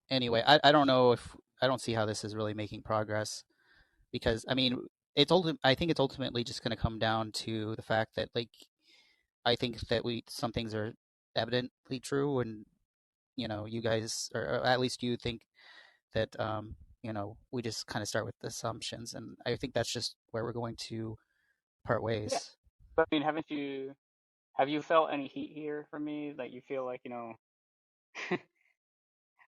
anyway, I don't know if I don't see how this is really making progress because I mean I think it's ultimately just going to come down to the fact that like I think that some things are evidently true, and you know you guys or at least you think that you know we just kind of start with assumptions, and I think that's just where we're going to part Yeah. ways. But I mean, have you felt any heat here from me? Like you feel like,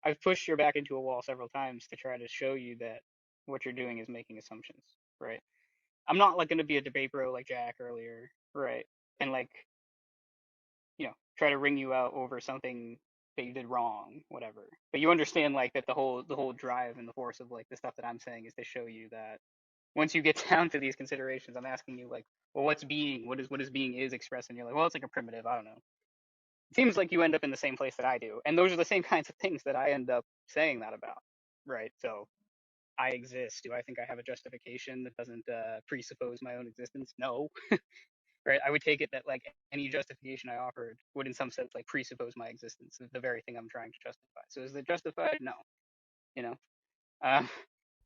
I've pushed your back into a wall several times to try to show you that what you're doing is making assumptions, right? I'm not like going to be a debate bro like Jack earlier, right? And like, try to ring you out over something that you did wrong, whatever. But you understand like that the whole drive and the force of like the stuff that I'm saying is to show you that once you get down to these considerations, I'm asking you like, well, what's being? What is being is expressed? And you're like, well, it's like a primitive. I don't know. It seems like you end up in the same place that I do, and those are the same kinds of things that I end up saying that about, right? So I exist. Do I think I have a justification that doesn't presuppose my own existence? No, right? I would take it that like any justification I offered would, in some sense, like presuppose my existence, the very thing I'm trying to justify. So is it justified? No, you know. Um, and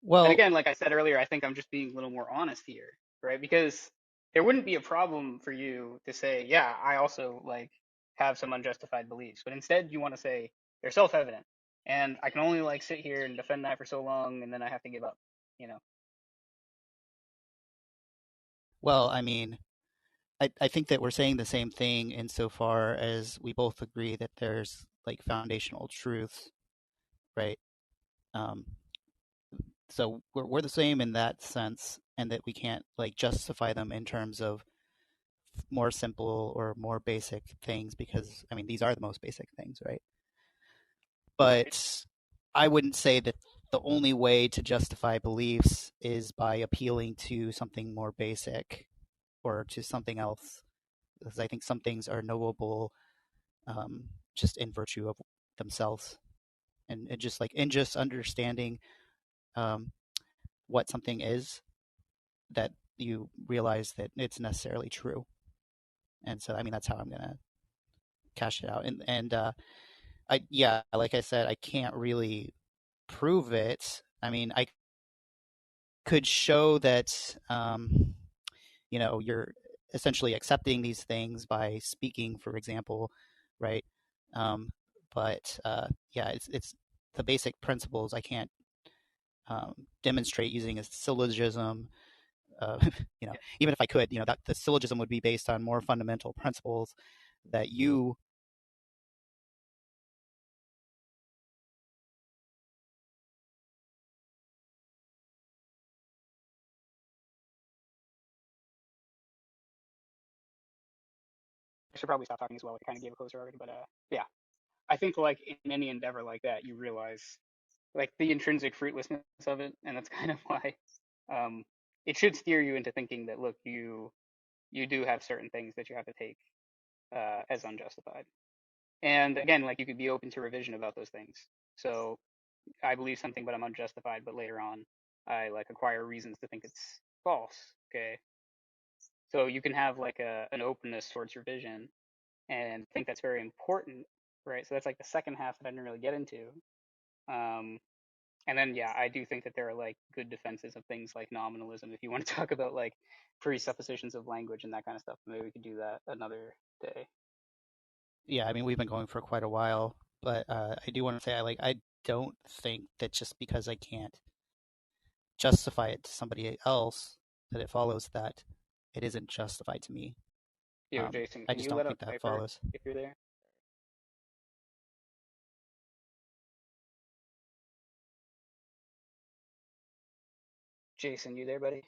Well, again, like I said earlier, I think I'm just being a little more honest here, right? Because there wouldn't be a problem for you to say, yeah, I also like have some unjustified beliefs, but instead you want to say they're self-evident, and I can only like sit here and defend that for so long, and then I have to give up, you know. well, I mean, I think that we're saying the same thing insofar as we both agree that there's like foundational truth, right? Um, so we're the same in that sense, and that we can't like justify them in terms of more simple or more basic things because I mean these are the most basic things, right? Right. But I wouldn't say that the only way to justify beliefs is by appealing to something more basic or to something else, because I think some things are knowable just in virtue of themselves, and just like in just understanding um, what something is, that you realize that it's necessarily true. And so I mean that's how I'm gonna cash it out. And I yeah, like I said, I can't really prove it. I mean, I could show that you know you're essentially accepting these things by speaking, for example, right? Um, but yeah, it's the basic principles I can't demonstrate using a syllogism. Uh, you know, Yeah. even if I could, you know, that the syllogism would be based on more fundamental principles that you. I should probably stop talking as well. I kind of gave a closer already, but yeah, I think like in any endeavor like that, you realize like the intrinsic fruitlessness of it, and that's kind of why um, it should steer you into thinking that look, you do have certain things that you have to take as unjustified. And again, like you could be open to revision about those things. So I believe something, but I'm unjustified. But later on, I like acquire reasons to think it's false. Okay, so you can have like an openness towards revision, and I think that's very important, right? So that's like the second half that I didn't really get into. Um, and then yeah, I do think that there are like good defenses of things like nominalism. If you want to talk about like presuppositions of language and that kind of stuff, maybe we could do that another day. Yeah, I mean we've been going for quite a while, but I do want to say I don't think that just because I can't justify it to somebody else, that it follows that it isn't justified to me. Yo, Jason, I can just you don't let think up that Piper follows. if you're there? Jason, you there, buddy?